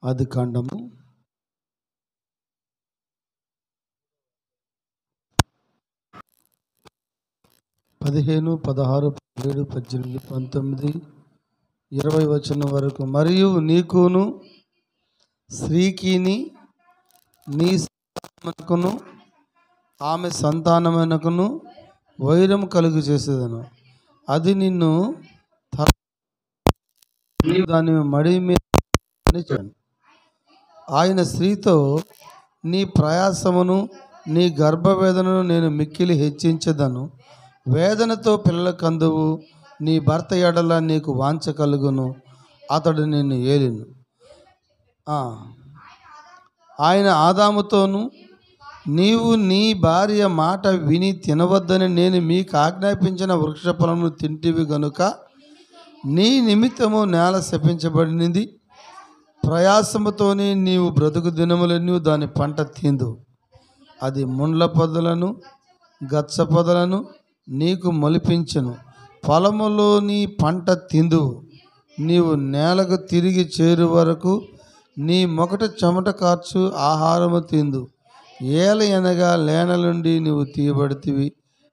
ఆదికాండము 15, 16, 17, 18, 19, 20 వచనం వరకు. మరియు నీకును స్త్రీకిని నీ సంతానమునకును ఆమె సంతానమునకును వైరం కలుగు చేసేదను. అది నిన్ను దాని మడి మీద. ఆయన స్త్రీతో, నీ ప్రయాసమును నీ గర్భవేదనను నేను మిక్కిలి హెచ్చించదను. వేదనతో పిల్లల కందువు. నీ భర్త ఎడల నీకు వాంఛ కలుగును, అతడు నిన్ను ఏలిను. ఆయన ఆదాముతోను, నీవు నీ భార్య మాట విని తినవద్దని నేను మీకు ఆజ్ఞాపించిన వృక్ష ఫలమును తింటివి గనుక నీ నిమిత్తము నేల శపించబడినది. ప్రయాసముతోనే నీవు బ్రతుకు దినములన్నీ దాని పంట తిందు. అది ముండ్ల పొదలను గచ్చ పొదలను నీకు మొలిపించును. పొలములో నీ పంట తిందు. నీవు నేలకు తిరిగి చేరు వరకు నీ మొకట చెమట కార్చు ఆహారము తిందు. ఏల అనగా లేనలుండి నీవు తీయబడితివి.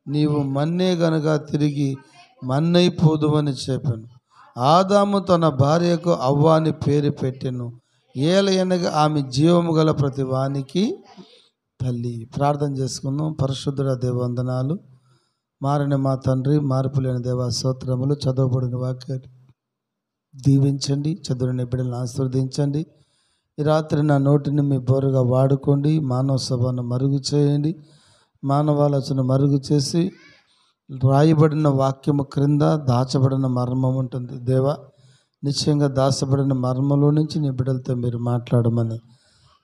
నీవు మన్నే గనుక తిరిగి మన్నైపోదువని చెప్పాను. ఆదాము తన భార్యకు అవ్వ అని పేరు పెట్టెను. ఏల అనగా ఆమె జీవము గల ప్రతి వానికి తల్లి. ప్రార్థన చేసుకుందాం. పరిశుద్ధుడ దేవందనాలు. మారిన మా తండ్రి, మార్పులేని దేవా స్తోత్రములు. చదవబడిన వాక్యాన్ని దీవించండి, చదువుని బిడ్డలను ఆశీర్వదించండి. ఈ రాత్రి నా నోటిని మీ బోరుగా వాడుకోండి. మానవ సభను మరుగు చేయండి. మానవాలోచన మరుగు చేసి రాయబడిన వాక్యము క్రింద దాచబడిన మర్మం ఉంటుంది. దేవా, నిశ్చయంగా దాచబడిన మర్మంలో నుంచి నీ బిడ్డలతో మీరు మాట్లాడమని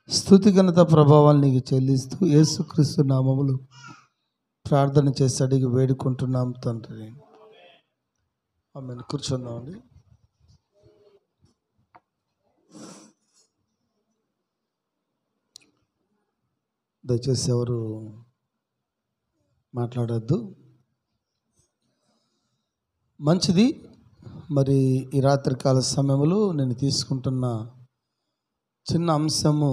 స్తుతి ఘనత ప్రభావాలు నీకు చెల్లిస్తూ యేసుక్రీస్తు నామములు ప్రార్థన చేసి అడిగి వేడుకుంటున్నాం తండ్రి. ఆమెను. కూర్చుందామండి. దయచేసి ఎవరు మాట్లాడద్దు. మంచిది. మరి ఈ రాత్రికాల సమయంలో నేను తీసుకుంటున్న చిన్న అంశము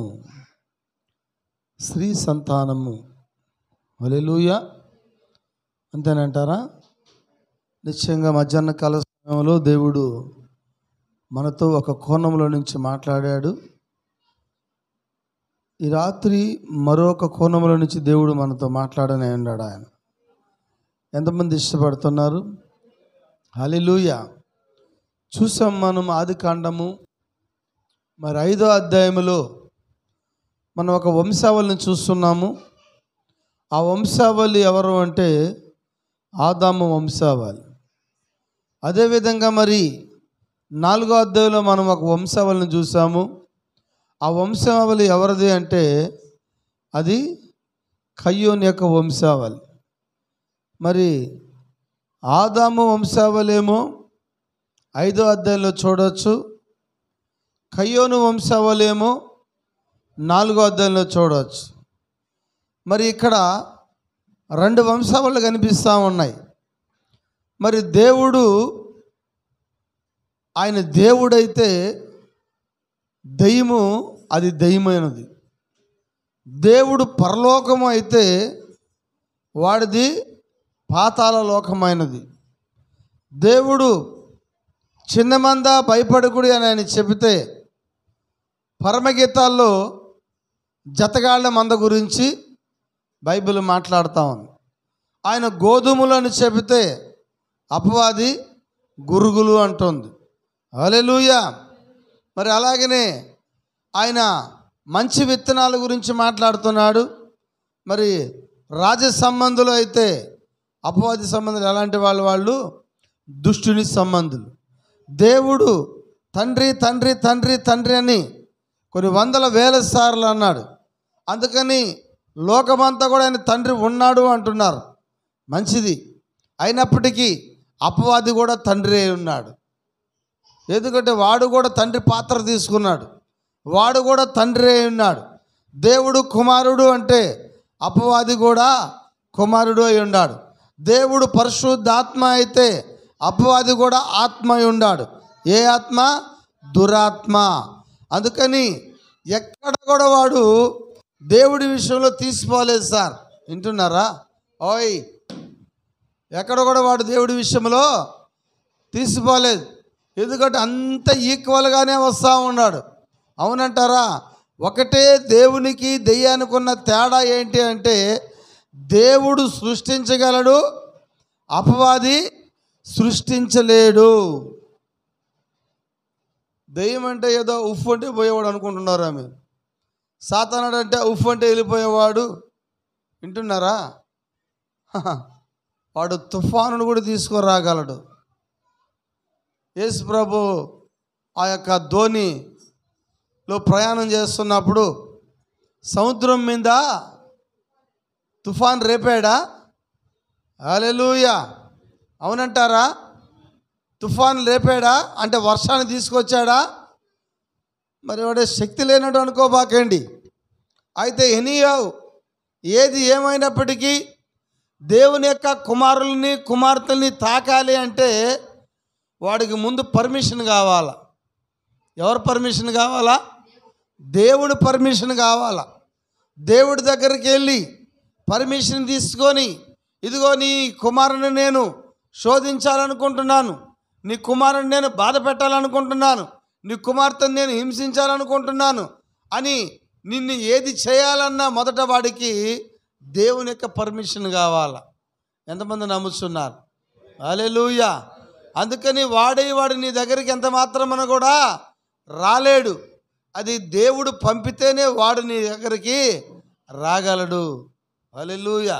స్త్రీ సంతానము. హల్లెలూయా. అంతేనంటారా? నిశ్చయంగా మధ్యాహ్న కాల సమయంలో దేవుడు మనతో ఒక కోణంలో నుంచి మాట్లాడాడు. ఈ రాత్రి మరొక కోణంలో నుంచి దేవుడు మనతో మాట్లాడనే ఉన్నాడు. ఆయన ఎంతమంది ఇష్టపడుతున్నారు? హల్లెలూయా. చూసాం మనం ఆదికాండము మరి 5వ అధ్యాయములో మనం ఒక వంశావళిని చూస్తున్నాము. ఆ వంశావళి ఎవరు అంటే ఆదాము వంశావళి. అదేవిధంగా మరి 4వ అధ్యాయంలో మనం ఒక వంశావళిని చూసాము. ఆ వంశావళి ఎవరిది అంటే అది కయ్యోను యొక్క వంశావళి. మరి ఆదాము వంశావళి ఏమో 5వ అధ్యాయంలో చూడవచ్చు. కయ్యోను వంశావళి ఏమో 4వ అధ్యాయంలో చూడవచ్చు. మరి ఇక్కడ 2 వంశావళులు కనిపిస్తూ ఉన్నాయి. మరి దేవుడు, ఆయన దేవుడైతే దెయ్యము అది దెయ్యమైనది. దేవుడు పరలోకము అయితే వాడిది పాతాళ లోకమైనది. దేవుడు చిన్నమంద భయపడకుడి అని ఆయన చెబితే పరమగీతాల్లో జతగాళ్ళ మంద గురించి బైబిల్ మాట్లాడుతూ ఉంది. ఆయన గోధుమలను చెబితే అపవాది గురుగులు అంటుంది. హల్లెలూయా. మరి అలాగనే ఆయన మంచి విత్తనాల గురించి మాట్లాడుతున్నాడు. మరి రాజ సంబంధులు అయితే అపవాది సంబంధులు ఎలాంటి వాళ్ళు దుష్టుని సంబంధులు. దేవుడు తండ్రి తండ్రి తండ్రి తండ్రి అని కొన్ని వందల వేల సార్లు అన్నాడు. అందుకని లోకమంతా కూడా ఆయన తండ్రి ఉన్నాడు అంటున్నారు. మంచిది. అయినప్పటికీ అపవాది కూడా తండ్రి అయి ఉన్నాడు. ఎందుకంటే వాడు కూడా తండ్రి పాత్ర తీసుకున్నాడు, వాడు కూడా తండ్రి అయి ఉన్నాడు. దేవుడు కుమారుడు అంటే అపవాది కూడా కుమారుడు అయి ఉన్నాడు. దేవుడు పరిశుద్ధాత్మ అయితే అపవాది కూడా ఆత్మ అయి ఉన్నాడు. ఏ ఆత్మ? దురాత్మ. అందుకని ఎక్కడ కూడా వాడు దేవుడి విషయంలో తీసిపోలేదు సార్. వింటున్నారా? ఓయ్, ఎక్కడ కూడా వాడు దేవుడి విషయంలో తీసిపోలేదు. ఎందుకంటే అంత ఈక్వల్గానే వస్తూ ఉన్నాడు. అవునంటారా? ఒకటే దేవునికి దెయ్యానికి ఉన్న తేడా ఏంటి అంటే, దేవుడు సృష్టించగలడు, అపవాది సృష్టించలేడు. దెయ్యం అంటే ఏదో ఉఫ్ అంటే పోయేవాడు అనుకుంటున్నారా మీరు? సాతానుడు అంటే ఉఫ్ అంటే వెళ్ళిపోయేవాడు. వింటున్నారా? వాడు తుఫానును కూడా తీసుకురాగలడు. యేసు ప్రభు ఆ యొక్క ధోనిలో ప్రయాణం చేస్తున్నప్పుడు సముద్రం మీద తుఫాన్ రేపాడా? హల్లెలూయా. అవునంటారా? తుఫాన్ రేపాడా అంటే వర్షాన్ని తీసుకొచ్చాడా? మరి వాడే శక్తి లేనట్టు అనుకోబాకండి. అయితే ఎనీయావ్ ఏది ఏమైనప్పటికీ దేవుని యొక్క కుమారుల్ని కుమార్తెల్ని తాకాలి అంటే వాడికి ముందు పర్మిషన్ కావాలా. ఎవరు పర్మిషన్ కావాలా? దేవుడు పర్మిషన్ కావాలా. దేవుడి దగ్గరికి వెళ్ళి పర్మిషన్ తీసుకొని, ఇదిగో నీ కుమారుని నేను శోధించాలనుకుంటున్నాను, నీ కుమారుని నేను బాధ పెట్టాలనుకుంటున్నాను, నీ కుమార్తెను నేను హింసించాలనుకుంటున్నాను అని నిన్ను ఏది చేయాలన్నా మొదట వాడికి దేవుని యొక్క పర్మిషన్ కావాలా. ఎంతమంది నమ్ముతున్నారు? హల్లెలూయా. అందుకని వాడు నీ దగ్గరికి ఎంత మాత్రమన కూడా రాలేడు. అది దేవుడు పంపితేనే వాడు నీ దగ్గరికి రాగలడు. హల్లెలూయా.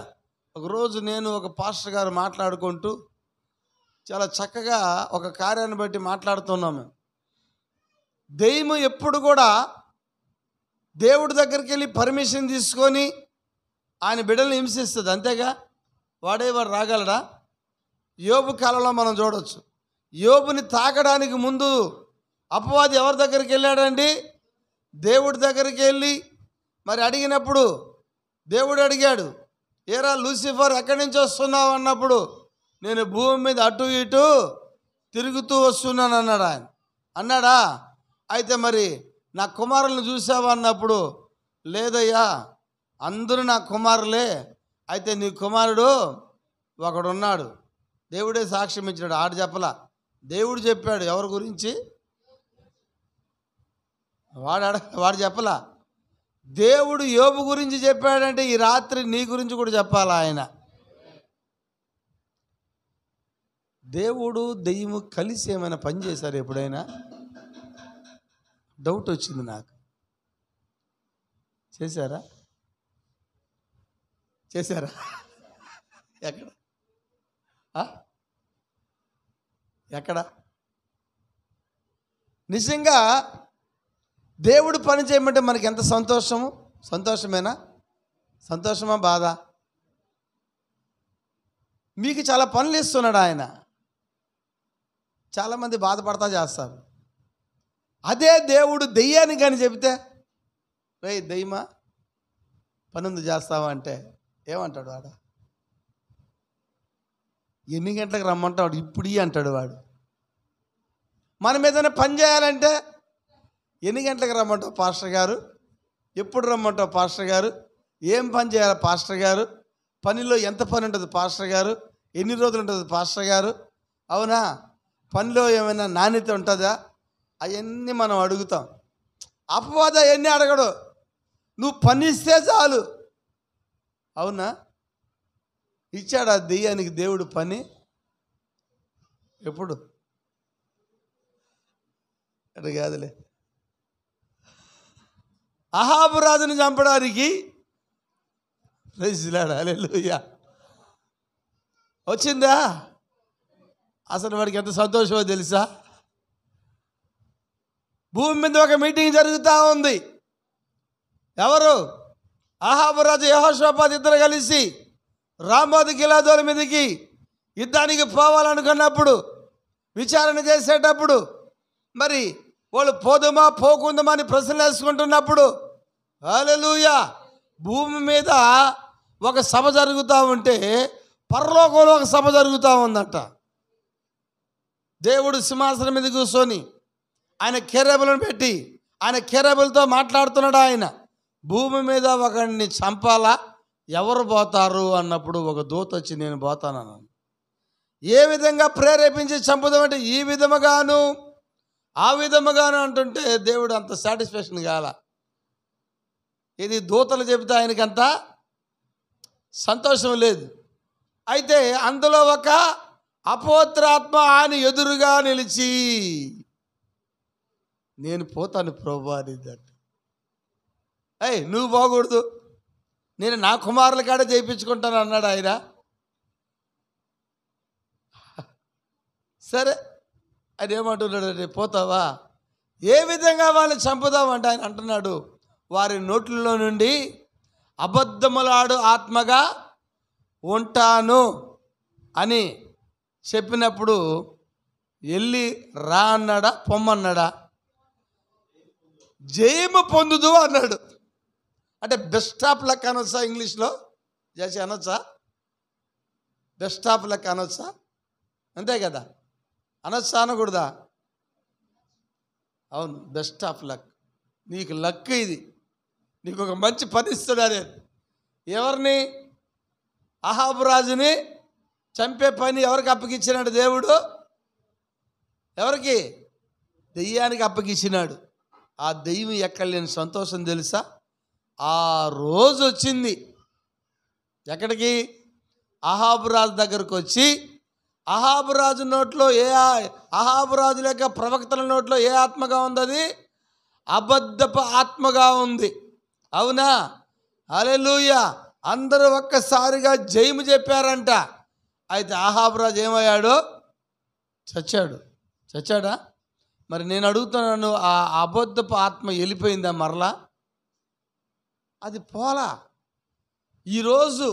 ఒకరోజు నేను ఒక పాస్టర్ గారు మాట్లాడుకుంటూ చాలా చక్కగా ఒక కార్యాన్ని బట్టి మాట్లాడుతున్నాము. దెయ్యం ఎప్పుడు కూడా దేవుడి దగ్గరికి వెళ్ళి పర్మిషన్ తీసుకొని ఆయన బిడ్డల్ని హింసిస్తుంది, అంతేగా. వాడు రాగలడా? యోబు కాలంలో మనం చూడవచ్చు. యోబుని తాకడానికి ముందు అపవాది ఎవరి దగ్గరికి వెళ్ళాడండి? దేవుడి దగ్గరికి వెళ్ళి మరి అడిగినప్పుడు దేవుడు అడిగాడు, ఏరా లూసిఫర్ ఎక్కడి నుంచి వస్తున్నావు అన్నప్పుడు, నేను భూమి మీద అటు ఇటు తిరుగుతూ వస్తున్నాను అన్నాడు. ఆయన అన్నాడా? అయితే మరి నా కుమారులను చూసావా అన్నప్పుడు, లేదయ్యా అందరూ నా కుమారులే, అయితే నీ కుమారుడు ఒకడున్నాడు, దేవుడే సాక్ష్యం ఇచ్చాడు. ఆడు చెప్పలా, దేవుడు చెప్పాడు. ఎవరి గురించి? వాడు చెప్పలా. దేవుడు యోబు గురించి చెప్పాడంటే ఈ రాత్రి నీ గురించి కూడా చెప్పాలా ఆయన. దేవుడు దెయ్యము కలిసి ఏమైనా పని చేశారు ఎప్పుడైనా? డౌట్ వచ్చింది నాకు. చేశారా? ఎక్కడ నిజంగా దేవుడు పని చేయమంటే మనకి ఎంత సంతోషము. సంతోషమేనా? సంతోషమా బాధ? మీకు చాలా పనులు ఇస్తున్నాడు ఆయన. చాలామంది బాధపడతా చేస్తారు. అదే దేవుడు దెయ్యాన్ని కానీ చెబితే, రే దెయ్యమా పనుంది చేస్తావా అంటే ఏమంటాడు వాడు? ఎన్ని గంటలకు రమ్మంటాడు? ఇప్పుడు అంటాడు వాడు. మనం ఏదైనా పని చేయాలంటే ఎన్ని గంటలకు రమ్మంటావు పాస్టర్ గారు? ఎప్పుడు రమ్మంటావు పాస్టర్ గారు? ఏం పని చేయాలి పాస్టర్ గారు? పనిలో ఎంత పని ఉంటుంది పాస్టర్ గారు? ఎన్ని రోజులు ఉంటుంది పాస్టర్ గారు? అవునా? పనిలో ఏమైనా నాణ్యత ఉంటుందా? అవన్నీ మనం అడుగుతాం. అపవాద అవన్నీ అడగడు, నువ్వు పని ఇస్తే చాలు. అవునా? ఇచ్చాడా దెయ్యానికి దేవుడు పని? ఎప్పుడు? అది కాదులే. అహాబు రాజుని చంపడానికి ప్రైజ్ లార్డ్, హల్లెలూయా, వచ్చిందా? అసలు వాడికి ఎంత సంతోషమో తెలుసా? భూమి మీద ఒక మీటింగ్ జరుగుతూ ఉంది. ఎవరు? అహాబు రాజు యెహోషాపాతు ఇద్దరు కలిసి రామోతు గిలాదోల మీదకి యుద్ధానికి పోవాలనుకున్నప్పుడు, విచారణ చేసేటప్పుడు మరి వాళ్ళు పోదుమా పోకుందామా అని ప్రశ్నలు వేసుకుంటున్నప్పుడు హల్లెలూయా భూమి మీద ఒక సభ జరుగుతూ ఉంటే పరలోకంలో ఒక సభ జరుగుతూ ఉందంట. దేవుడు సింహాసనం మీద కూర్చొని ఆయన కెరూబులను పెట్టి ఆయన కెరూబులతో మాట్లాడుతున్నాడు. ఆయన భూమి మీద ఒకడిని చంపాలా, ఎవరు పోతారు అన్నప్పుడు ఒక దూత వచ్చి నేను పోతానన్నాను. ఏ విధంగా ప్రేరేపించి చంపుదామంటే ఈ విధముగాను ఆ విధముగాను అంటుంటే దేవుడు అంత సాటిస్ఫాక్షన్ కాల. ఇది దూతలు చెబితే ఆయనకి అంత సంతోషం లేదు. అయితే అందులో ఒక అపవిత్రాత్మ ఆయన ఎదురుగా నిలిచి నేను పోతాను ప్రభువా అనిందట. నువ్వు పోకూడదు, నేను నా కుమారుల కాడ చేయించుకుంటాను అన్నాడు ఆయన. సరే ఆయన ఏమంటున్నాడు, రేపు పోతావా, ఏ విధంగా వాళ్ళని చంపుదామంటే ఆయన అంటున్నాడు, వారి నోట్లలో నుండి అబద్ధములాడు ఆత్మగా ఉంటాను అని చెప్పినప్పుడు వెళ్ళి రా అన్నాడా పొమ్మన్నాడా? జయము పొందుదు అన్నాడు. అంటే బెస్ట్ ఆఫ్ లక్ అనొచ్చా? ఇంగ్లీష్లో చేసి అనొచ్చా? బెస్ట్ ఆఫ్ లక్ అనొచ్చా? అంతే కదా, అనొచ్చా అనకూడదా? అవును, బెస్ట్ ఆఫ్ లక్. నీకు లక్ ఇది, నీకు ఒక మంచి పని ఇస్తాడు. అదే ఎవరిని? అహాబు రాజుని చంపే పని ఎవరికి అప్పగించినాడు దేవుడు? ఎవరికి? దెయ్యానికి అప్పగించినాడు. ఆ దెయ్యం ఎక్కలేని సంతోషం తెలుసా? ఆ రోజు వచ్చింది ఎక్కడికి? అహాబు రాజు దగ్గరకు వచ్చి అహాబు రాజు నోట్లో అహాబు రాజు లేక ప్రవక్తల నోట్లో ఏ ఆత్మగా ఉంది? అది అబద్ధపు ఆత్మగా ఉంది. అవునా? హల్లెలూయా. అందరూ ఒక్కసారిగా జయము చెప్పారంట. అయితే అహాబు రాజు ఏమయ్యాడు? చచ్చాడా? మరి నేను అడుగుతున్నాను, ఆ అబద్ధపు ఆత్మ వెళ్ళిపోయిందా మరలా? అది పోలా. ఈరోజు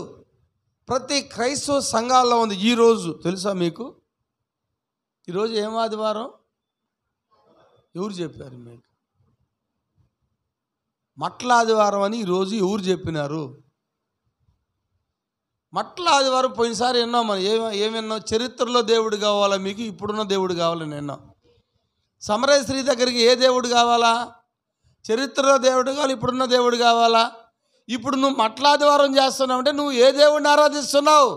ప్రతి క్రైస్తవ సంఘాల్లో ఉంది. ఈరోజు తెలుసా మీకు? ఈరోజు ఏం ఆదివారం? ఎవరు చెప్పారు మీకు? మట్ల ఆదివారం అని ఈరోజు ఎవరు చెప్పినారు? మట్ల ఆదివారం పోయినసారి విన్నాం మనం. ఏమి విన్నాం? చరిత్రలో దేవుడు కావాలా మీకు, ఇప్పుడున్న దేవుడు కావాలని విన్నాం. సమరయ స్త్రీ దగ్గరికి ఏ దేవుడు కావాలా? చరిత్రలో దేవుడు కావాలి, ఇప్పుడున్న దేవుడు కావాలా? ఇప్పుడు నువ్వు మట్లాదివారం చేస్తున్నావు అంటే నువ్వు ఏ దేవుడిని ఆరాధిస్తున్నావు?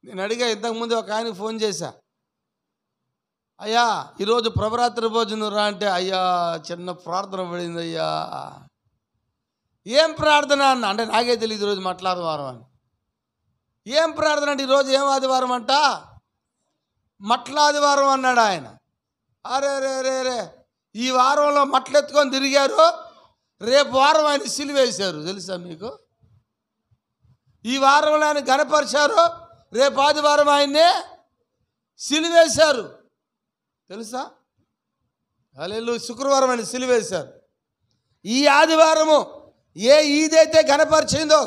నేను అడిగా ఇంతకుముందు ఒక ఆయనకు ఫోన్ చేశా, అయ్యా ఈరోజు ప్రభరాత్రి భోజనం రా అంటే, అయ్యా చిన్న ప్రార్థన పడింది అయ్యా. ఏం ప్రార్థన అన్న అంటే నాకే తెలియదు ఈరోజు మట్లాదివారం అని. ఏం ప్రార్థన అంటే ఈరోజు ఏం ఆదివారం అంట? మట్లాదివారం అన్నాడు ఆయన. అరే రే రే రే ఈ వారంలో మట్లెత్తుకొని తిరిగారు, రేపు వారం ఆయన సిలువేశారు. తెలుసా మీకు? ఈ వారంలో ఆయన గణపరిచారు, రేపు ఆదివారం ఆయన్నే సిలువేశారు. తెలుసా? హల్లెలూయా. శుక్రవారం ఆయన సిలువేశారు. ఈ ఆదివారము ఏ ఈదైతే గణపరిచిందో,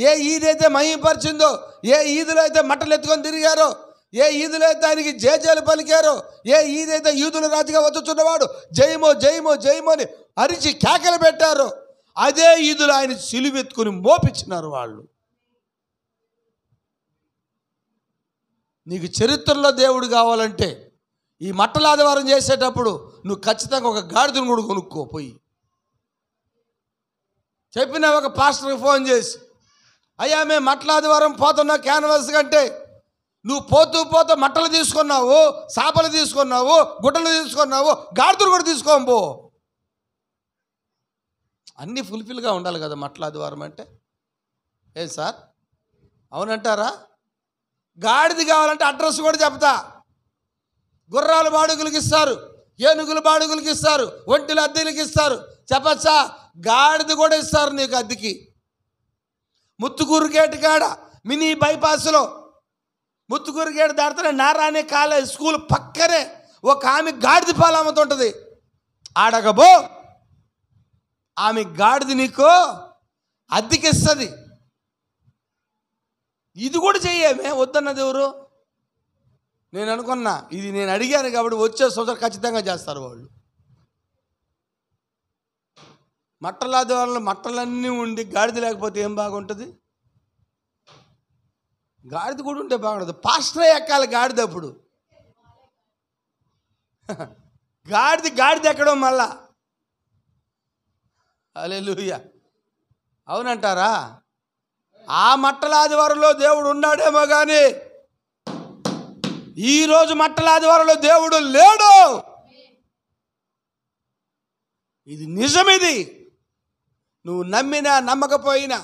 ఏ ఈదైతే మహిమపరిచిందో, ఏ ఈదులో అయితే మట్టలు ఎత్తుకొని తిరిగారో, ఏ ఈదులో అయితే ఆయనకి జయజయలు పలికారో, ఏ ఈదైతే యూదుల రాజుగా వచ్చుచున్నవాడు జయమో జయమో జయమో అని అరిచి కేకలు పెట్టారు, అదే ఈదులు ఆయన సిలువెత్తుకుని మోపించినారు వాళ్ళు. నీకు చరిత్రలో దేవుడు కావాలంటే ఈ మట్టల ఆదివారం చేసేటప్పుడు నువ్వు ఖచ్చితంగా ఒక గాడిదను కూడా కొనుక్కోపోయి చెప్పిన ఒక పాస్టర్కి ఫోన్ చేసి, అయ్యా మేము మట్టల ఆదివారం పోతున్నా క్యాన్వాస్ కంటే, నువ్వు పోతూ మట్టలు తీసుకున్నావు, చేపలు తీసుకున్నావు, గుడ్డలు తీసుకున్నావు, గాడిదలు కూడా తీసుకోపో. అన్నీ ఫుల్ఫిల్గా ఉండాలి కదా మట్టల ఆదివారం అంటే. ఏ సార్ అవునంటారా? గాడిది కావాలంటే అడ్రస్ కూడా చెప్తా. గుర్రాలు బాడుగులకి ఇస్తారు, ఏనుగులు బాడుగులకి ఇస్తారు, ఒంటిలు అద్దెలకి ఇస్తారు. చెప్పచ్చా? గాడిది కూడా ఇస్తారు నీకు అద్దెకి. ముత్తుకూరు గేటు కాడ మినీ బైపాస్లో ముత్తుకూరు గేటు దాడుతున్న నారాయణ కాలేజ్ స్కూల్ పక్కనే ఒక ఆమె గాడిది పాలు అమ్ముతుంటుంది. ఆడగబో, ఆమె గాడిది నీకు అద్దెకిస్తుంది. ఇది కూడా చెయ్యేమే, వద్దన్నది ఎవరు? నేను అనుకున్నా ఇది నేను అడిగాను కాబట్టి వచ్చే సంవత్సరం ఖచ్చితంగా చేస్తారు వాళ్ళు. మట్టలాది వాళ్ళు మట్టలన్నీ ఉండి గాడిద లేకపోతే ఏం బాగుంటుంది? గాడిద కూడా ఉంటే బాగుంటుంది. పాస్టరే ఎక్కాలి గాడిద. అప్పుడు గాడిద ఎక్కడం మళ్ళా. హల్లెలూయా. అవునంటారా? ఆ మట్టల ఆదివారంలో దేవుడు ఉన్నాడేమో కానీ ఈరోజు మట్టల ఆదివారంలో దేవుడు లేడు. ఇది నిజమిది. నువ్వు నమ్మినా నమ్మకపోయినా,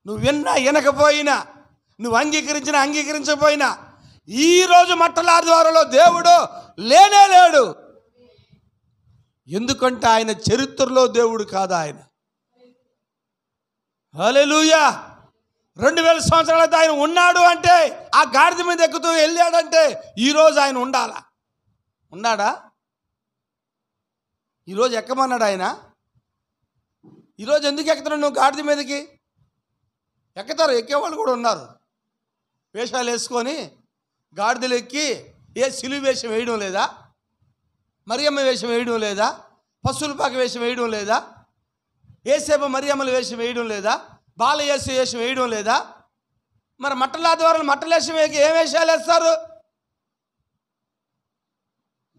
నువ్వు విన్నా వినకపోయినా, నువ్వు అంగీకరించినా అంగీకరించకపోయినా, ఈరోజు మట్టల ఆదివారంలో దేవుడు లేనే లేడు. ఎందుకంటే ఆయన చరిత్రలో దేవుడు కాదు ఆయన. హల్లెలూయా. 2000 సంవత్సరాలతో ఆయన ఉన్నాడు అంటే, ఆ గాడిద మీద ఎక్కుతూ వెళ్ళాడంటే ఈరోజు ఆయన ఉండాలా? ఉన్నాడా? ఈరోజు ఎక్కమన్నాడు ఆయన? ఈరోజు ఎందుకు ఎక్కుతున్నాడు నువ్వు గాడిద మీదకి? ఎక్కుతారు, ఎక్కేవాళ్ళు కూడా ఉన్నారు. వేషాలు వేసుకొని గాడిదలు ఎక్కి సిలువ వేషం వేయడం లేదా? మరియమ్మ వేషం వేయడం లేదా? పశువులపాక వేషం వేయడం లేదా? ఏసేపు మరియమ్మల వేషం వేయడం లేదా? బాలయేసు వేషం వేయడం లేదా? మరి మట్టల ద్వారా మట్టలేషం వేసి ఏం వేషాలు వేస్తారు?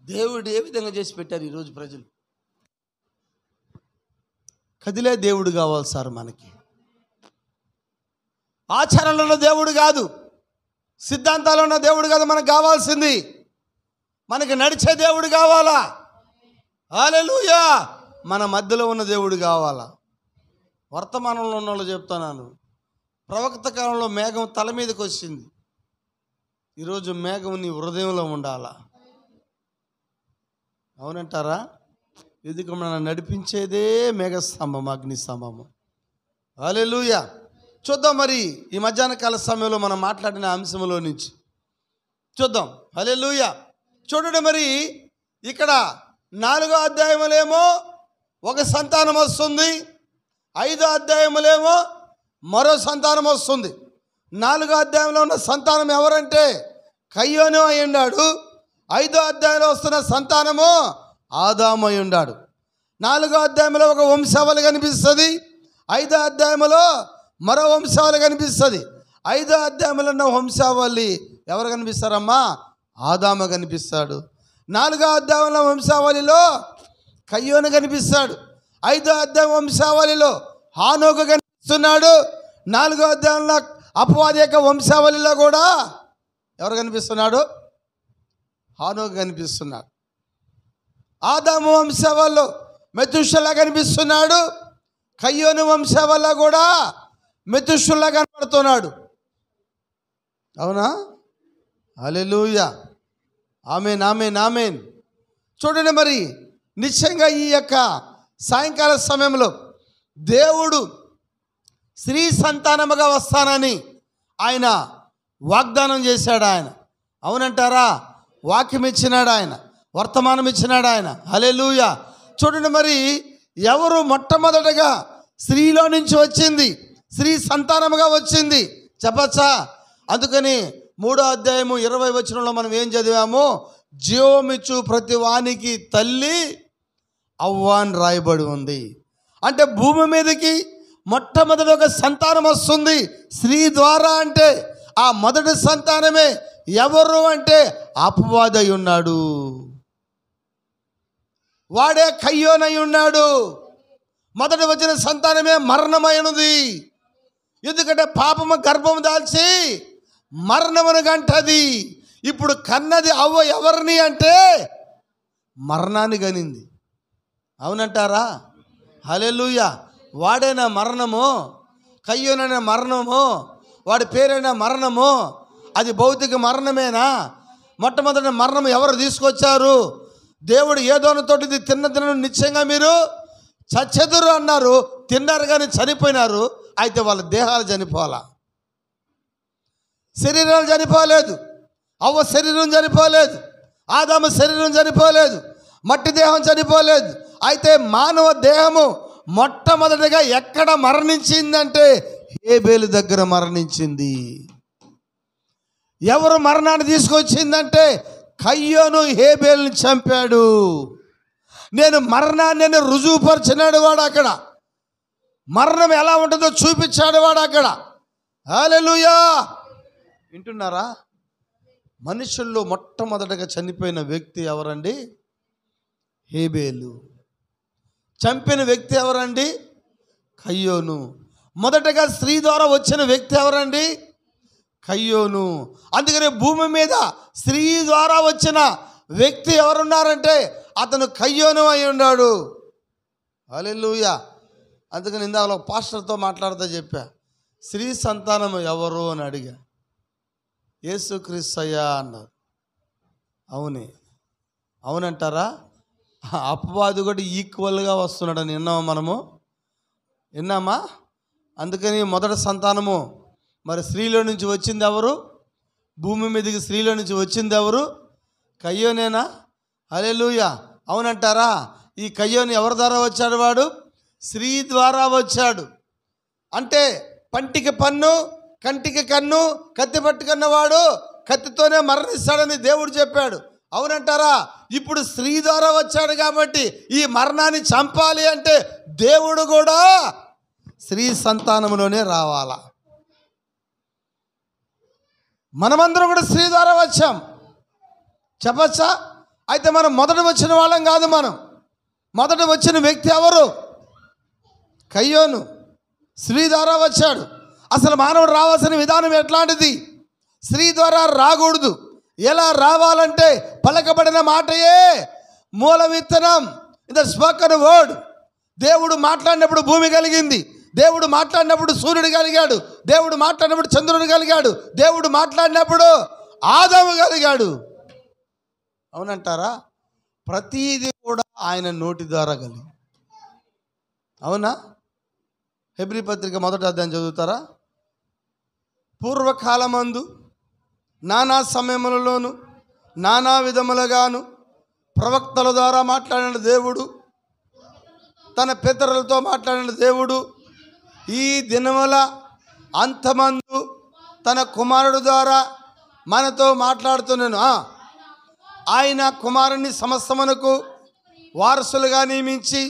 దేవుడు ఏ విధంగా చేసి పెట్టారు ఈరోజు ప్రజలు? కదిలే దేవుడు కావాలి సార్ మనకి. ఆచరణలో ఉన్న దేవుడు కాదు, సిద్ధాంతాలు ఉన్న దేవుడు కాదు మనకు కావాల్సింది. మనకి నడిచే దేవుడు కావాలా? హల్లెలూయా. మన మధ్యలో ఉన్న దేవుడు కావాలా? వర్తమానంలో ఉన్న వాళ్ళు చెప్తున్నాను, ప్రవక్త కాలంలో మేఘం తల మీదకి వచ్చింది. ఈరోజు మేఘం నీ హృదయంలో ఉండాలా? అవునంటారా? ఎందుకు మనం నడిపించేదే మేఘస్తంభం, అగ్నిస్తంభము. హల్లెలూయా. చూద్దాం మరి ఈ మధ్యాహ్న కాల సమయంలో మనం మాట్లాడిన అంశంలో నుంచి చూద్దాం. హల్లెలూయా. చూడండి, మరి ఇక్కడ 4వ అధ్యాయములేమో ఒక సంతానం వస్తుంది, 5వ అధ్యాయములేమో మరో సంతానం వస్తుంది. 4వ అధ్యాయంలో ఉన్న సంతానం ఎవరంటే కయ్యోను అయి ఉన్నాడు. 5వ అధ్యాయంలో వస్తున్న సంతానము ఆదాము అయి ఉన్నాడు. 4వ అధ్యాయంలో ఒక వంశావళి కనిపిస్తుంది, 5వ అధ్యాయంలో మరో వంశావళి కనిపిస్తుంది. 5వ అధ్యాయంలో ఉన్న వంశావళి ఎవరు కనిపిస్తారమ్మా? ఆదాము కనిపిస్తాడు. 4వ అధ్యాయంలో వంశావళిలో కయ్యోను కనిపిస్తాడు. 5వ అధ్యాయం వంశావళిలో హానోకు కనిపిస్తున్నాడు. 4వ అధ్యాయంలో అపవాది యొక్క వంశావళిలో కూడా ఎవరు కనిపిస్తున్నాడు? హానోకు కనిపిస్తున్నాడు. ఆదాము వంశావళిలో మెతుషెలా కనిపిస్తున్నాడు. కయ్యోను వంశావళిలో కూడా మెతుషెలా కనపడుతున్నాడు. అవునా? హల్లెలూయా. ఆమేన్, ఆమేన్, ఆమేన్. చూడండి, మరి నిశ్చయంగా ఈ యొక్క సాయంకాల సమయంలో దేవుడు స్త్రీ సంతానముగా వస్తానని ఆయన వాగ్దానం చేశాడు. ఆయన అవునంటారా? వాక్యం ఇచ్చినాడు ఆయన, వర్తమానం ఇచ్చినాడు ఆయన. హల్లెలూయా. చూడండి, మరి ఎవరు మొట్టమొదటగా స్త్రీలో నుంచి వచ్చింది, స్త్రీ సంతానముగా వచ్చింది చెప్పచ్చా? అందుకని 3వ అధ్యాయము 20వ వచనంలో మనం ఏం చదివాము? జీవమిచ్చు ప్రతి వానికి తల్లి అవ్వ అని రాయబడి ఉంది. అంటే భూమి మీదకి మొట్టమొదటి ఒక సంతానం వస్తుంది స్త్రీ ద్వారా. అంటే ఆ మొదటి సంతానమే ఎవరు అంటే అపవాది అయి ఉన్నాడు. వాడే కయ్యోనై ఉన్నాడు. మొదటి వచ్చిన సంతానమే మరణమైనది. ఎందుకంటే పాపము గర్భము దాల్చి మరణమును గంటది. ఇప్పుడు కన్నది అవ్వ ఎవరిని అంటే మరణాన్ని గనింది. అవునంటారా? హల్లెలూయా. వాడైనా మరణము, కయ్యోనైనా మరణము, వాడి పేరైనా మరణము. అది భౌతిక మరణమేనా? మొట్టమొదటి మరణం ఎవరు తీసుకొచ్చారు? దేవుడు ఏదోనతోటి తిన్న నిశ్చయంగా మీరు చచ్చెదురు అన్నారు. తిన్నారు కానీ చనిపోయినారు. అయితే వాళ్ళ దేహాలు చనిపోవాలా, శరీరాలు చనిపోలేదు. అవ్వ శరీరం చనిపోలేదు, ఆదాము శరీరం చనిపోలేదు, మట్టి దేహం చనిపోలేదు. అయితే మానవ దేహము మొట్టమొదటిగా ఎక్కడ మరణించిందంటే హేబేలు దగ్గర మరణించింది. ఎవరు మరణాన్ని తీసుకొచ్చిందంటే కయ్యోను హేబేల్ని చంపాడు. నేను మరణాన్ని రుజువుపరిచినాడు వాడు, అక్కడ మరణం ఎలా ఉంటుందో చూపించాడు వాడు అక్కడ. హల్లెలూయా. వింటున్నారా? మనుషుల్లో మొట్టమొదటగా చనిపోయిన వ్యక్తి ఎవరండి? హేబేలు. చంపిన వ్యక్తి ఎవరండి? కయ్యోను. మొదటగా స్త్రీ ద్వారా వచ్చిన వ్యక్తి ఎవరండి? కయ్యోను. అందుకని భూమి మీద స్త్రీ ద్వారా వచ్చిన వ్యక్తి ఎవరున్నారంటే అతను కయ్యోను అయి ఉన్నాడు. హల్లెలూయా. అందుకని ఇందాక పాస్టర్తో మాట్లాడుతూ చెప్పా, స్త్రీ సంతానం ఎవరు అని అడిగా. యేసుక్రీస్తయ్యా అన్నారు. అవునే, అవునంటారా? అపవాది కూడా ఈక్వల్గా వస్తున్నాడని విన్నామా? విన్నామా? అందుకని మొదటి సంతానము మరి స్త్రీలో నుంచి వచ్చింది ఎవరు? భూమి మీదకి స్త్రీలో నుంచి వచ్చింది ఎవరు? కయ్యోనేనా? హల్లెలూయా. అవునంటారా? ఈ కయ్యోను ఎవరి ద్వారా వచ్చాడు? వాడు స్త్రీ ద్వారా వచ్చాడు. అంటే పంటికి పన్ను, కంటికి కన్ను, కత్తి పట్టుకున్నవాడు కత్తితోనే మరణిస్తాడని దేవుడు చెప్పాడు. అవునంటారా? ఇప్పుడు స్త్రీ ద్వారా వచ్చాడు కాబట్టి ఈ మరణాన్ని చంపాలి అంటే దేవుడు కూడా స్త్రీ సంతానంలోనే రావాలా. మనమందరం కూడా స్త్రీ ద్వారా వచ్చాం, చెప్పచ్చా? అయితే మనం మొదట వచ్చిన వాళ్ళం కాదు. మనం మొదట వచ్చిన వ్యక్తి ఎవరు? కయ్యోను. స్త్రీ ద్వారా వచ్చాడు. అసలు మానవుడు రావాల్సిన విధానం ఎట్లాంటిది? స్త్రీ ద్వారా రాకూడదు. ఎలా రావాలంటే పలకబడిన మాటయే మూల విత్తనం. ఇది స్పోకెన్ వర్డ్. దేవుడు మాట్లాడినప్పుడు భూమి కలిగింది. దేవుడు మాట్లాడినప్పుడు సూర్యుడు కలిగాడు. దేవుడు మాట్లాడినప్పుడు చంద్రుడు కలిగాడు. దేవుడు మాట్లాడినప్పుడు ఆదాము కలిగాడు. అవునంటారా? ప్రతీది కూడా ఆయన నోటి ద్వారా కలిగి. అవునా? హెబ్రీ పత్రిక 1వ అధ్యాయం చదువుతారా? పూర్వకాలమందు నానా సమయములలోను నానా విధములుగాను ప్రవక్తల ద్వారా మాట్లాడిన దేవుడు, తన పితరులతో మాట్లాడిన దేవుడు, ఈ దినముల అంతమందు తన కుమారుడు ద్వారా మనతో మాట్లాడుతున్నాను. ఆయన కుమారుని సమస్తమునకు వారసులుగా నియమించి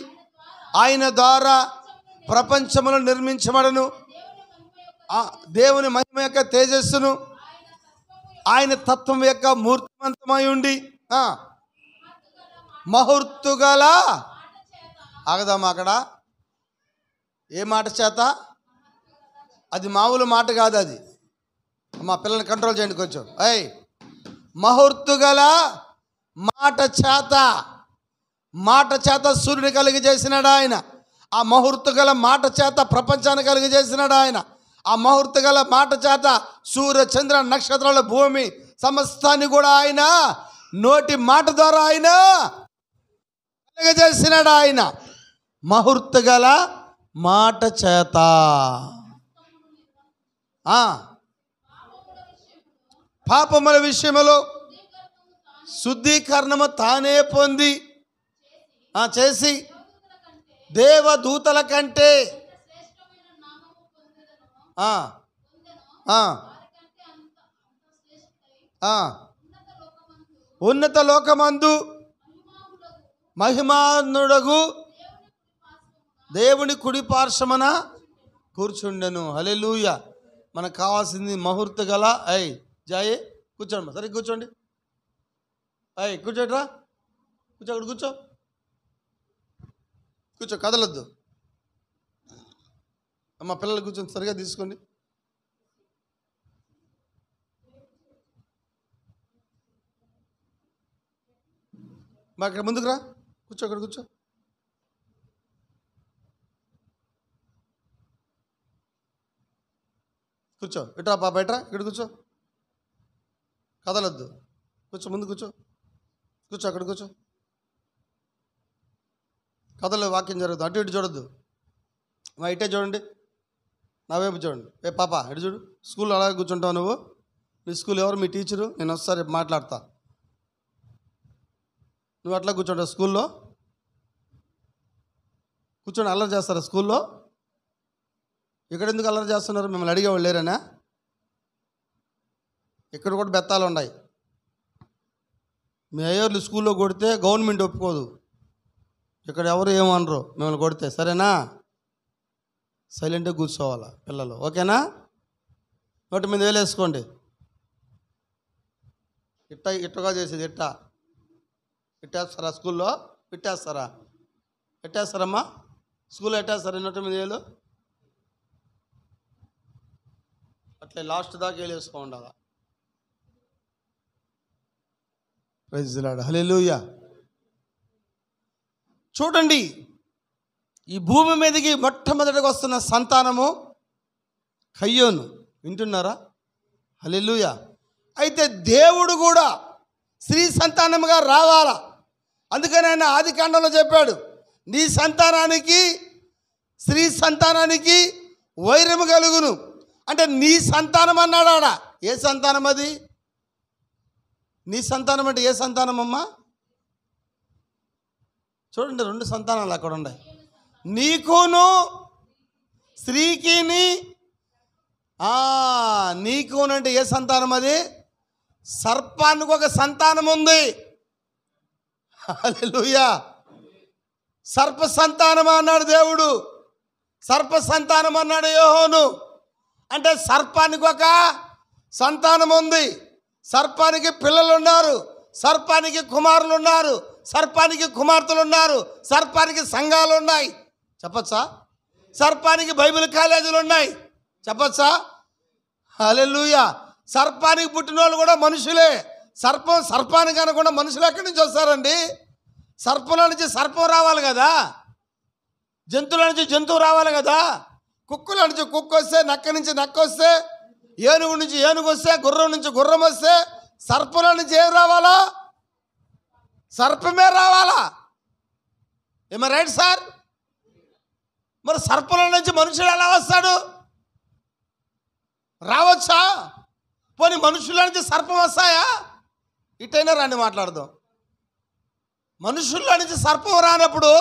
ఆయన ద్వారా ప్రపంచమును నిర్మించబడను. దేవుని మహిమ యొక్క తేజస్సును, ఆయన తత్వం యొక్క మూర్తిమంతమై ఉండి మహర్తుగల ఆగదామా అక్కడ ఏ మాట చేత? అది మామూలు మాట కాదు. అది మా పిల్లల్ని కంట్రోల్ చేయండి కొంచెం. మహర్తుగల మాట చేత, మాట చేత సూర్యుని కలిగజేసినాడు ఆయన. ఆ మహర్తుగల మాట చేత ప్రపంచాన్ని కలిగజేసినాడు ఆయన. ఆ మహర్తుగల మాట చేత సూర్య చంద్ర నక్షత్రాల భూమి సమస్తాన్ని కూడా ఆయన నోటి మాట ద్వారా ఆయన కలిగజేసినాడు. ఆయన మహర్తుగల మాట చేత పాపముల విషయములో శుద్ధీకరణము తానే పొంది చేసి దేవదూతల కంటే ఉన్నత లోకమందు మహిమానుడగు దేవుని కుడి పార్శ్వమున కూర్చుండెను. హల్లెలూయా. మనకు కావాల్సింది మహూర్త గల జాయే కూర్చోండి. సరే కూర్చోండి. కూర్చోట్రా, కూర్చో, అక్కడ కూర్చో, కూర్చో, కదలొద్దు. మా పిల్లలు కూర్చొని సరిగా తీసుకోండి. మా ఇక్కడ ముందుకు రా, కూర్చో, అక్కడ కూర్చో. కూర్చో, ఇట్రా పాప, ఇట్రా, ఇక్కడ కూర్చో, కదలొద్దు, కూర్చో, ముందు కూర్చో, కూర్చో, అక్కడ కూర్చో, కథలో వాక్యం జరుగుతుంది. అటు ఇటు చూడొద్దు. మా ఇటే చూడండి, నా వైపు చూడండి. పాప ఇటు చూడు. స్కూల్లో అలాగే కూర్చుంటావు నువ్వు. మీ స్కూల్ ఎవరు? మీ టీచరు. నేను వస్తా, రేపు మాట్లాడతా. నువ్వు అట్లా కూర్చుంటావు స్కూల్లో? కూర్చొని అల్లరి చేస్తారా స్కూల్లో? ఇక్కడ ఎందుకు అల్లరి చేస్తున్నారు? మిమ్మల్ని అడిగేవాళ్ళు లేరనా? ఇక్కడ కూడా బెత్తాలు ఉన్నాయి. మీ అయ్యోర్లు స్కూల్లో కొడితే గవర్నమెంట్ ఒప్పుకోదు. ఇక్కడ ఎవరు ఏమనరు మిమ్మల్ని కొడితే, సరేనా? సైలెంట్గా కూర్చోవాలా పిల్లలు, ఓకేనా? 1,800 వేసుకోండి. ఇట్టగా చేసేది ఇట్టేస్తారా? స్కూల్లో పెట్టేస్తారమ్మా? స్కూల్లో ఎట్టేస్తారా 1,800? అట్లే లాస్ట్ దాకా వేసుకో ఉండాలా. ప్రైజ్ ది లార్డ్, హల్లెలూయా. చూడండి, ఈ భూమి మీదకి మొట్టమొదటిగా వస్తున్న సంతానము కయ్యోను. వింటున్నారా? హల్లెలూయా. అయితే దేవుడు కూడా స్త్రీ సంతానముగా రావాలా. అందుకని ఆయన ఆది కాండంలో చెప్పాడు, నీ సంతానానికి స్త్రీ సంతానానికి వైరము కలుగును. అంటే నీ సంతానం అన్నాడు ఆడ. ఏ సంతానం అది? నీ సంతానం అంటే ఏ సంతానం అమ్మా? చూడండి, 2 సంతానాలు అక్కడ ఉన్నాయి. నీకును స్త్రీకిని. నీకును అంటే ఏ సంతానం అది? సర్పానికి ఒక సంతానం ఉంది. హల్లెలూయా. సర్ప సంతానం అన్నాడు దేవుడు, సర్ప సంతానం అన్నాడు యోహోను. అంటే సర్పానికి ఒక సంతానం ఉంది, సర్పానికి పిల్లలు ఉన్నారు, సర్పానికి కుమారులు ఉన్నారు, సర్పానికి కుమార్తెలు ఉన్నారు, సర్పానికి సంఘాలు ఉన్నాయి. చెప్పచ్చా? సర్పానికి బైబిల్ కాలేజీలు ఉన్నాయి. చెప్పచ్చా? హల్లెలూయా. సర్పానికి పుట్టిన వాళ్ళు కూడా మనుషులే. సర్పానికి అనకుండా మనుషులు ఎక్కడి నుంచి వస్తారండి? సర్పంలో నుంచి సర్పం రావాలి కదా, జంతువుల నుంచి జంతువు రావాలి కదా. కుక్కల నుంచి కుక్క వస్తే, నక్క నుంచి నక్క వస్తే, ఏనుగు నుంచి ఏనుగు వస్తే, గుర్రం నుంచి గుర్రం వస్తే, సర్పంలో నుంచి ఏం రావాలా? సర్పమే రావాలా. ఏమో రైట్ సార్? మరి సర్పంలో నుంచి మనుషులు ఎలా వస్తాడు? రావచ్చా? పోనీ మనుషుల నుంచి సర్పం వస్తాయా? ఇటైనా రండి మాట్లాడదాం. మనుషుల్లో నుంచి సర్పం రానప్పుడు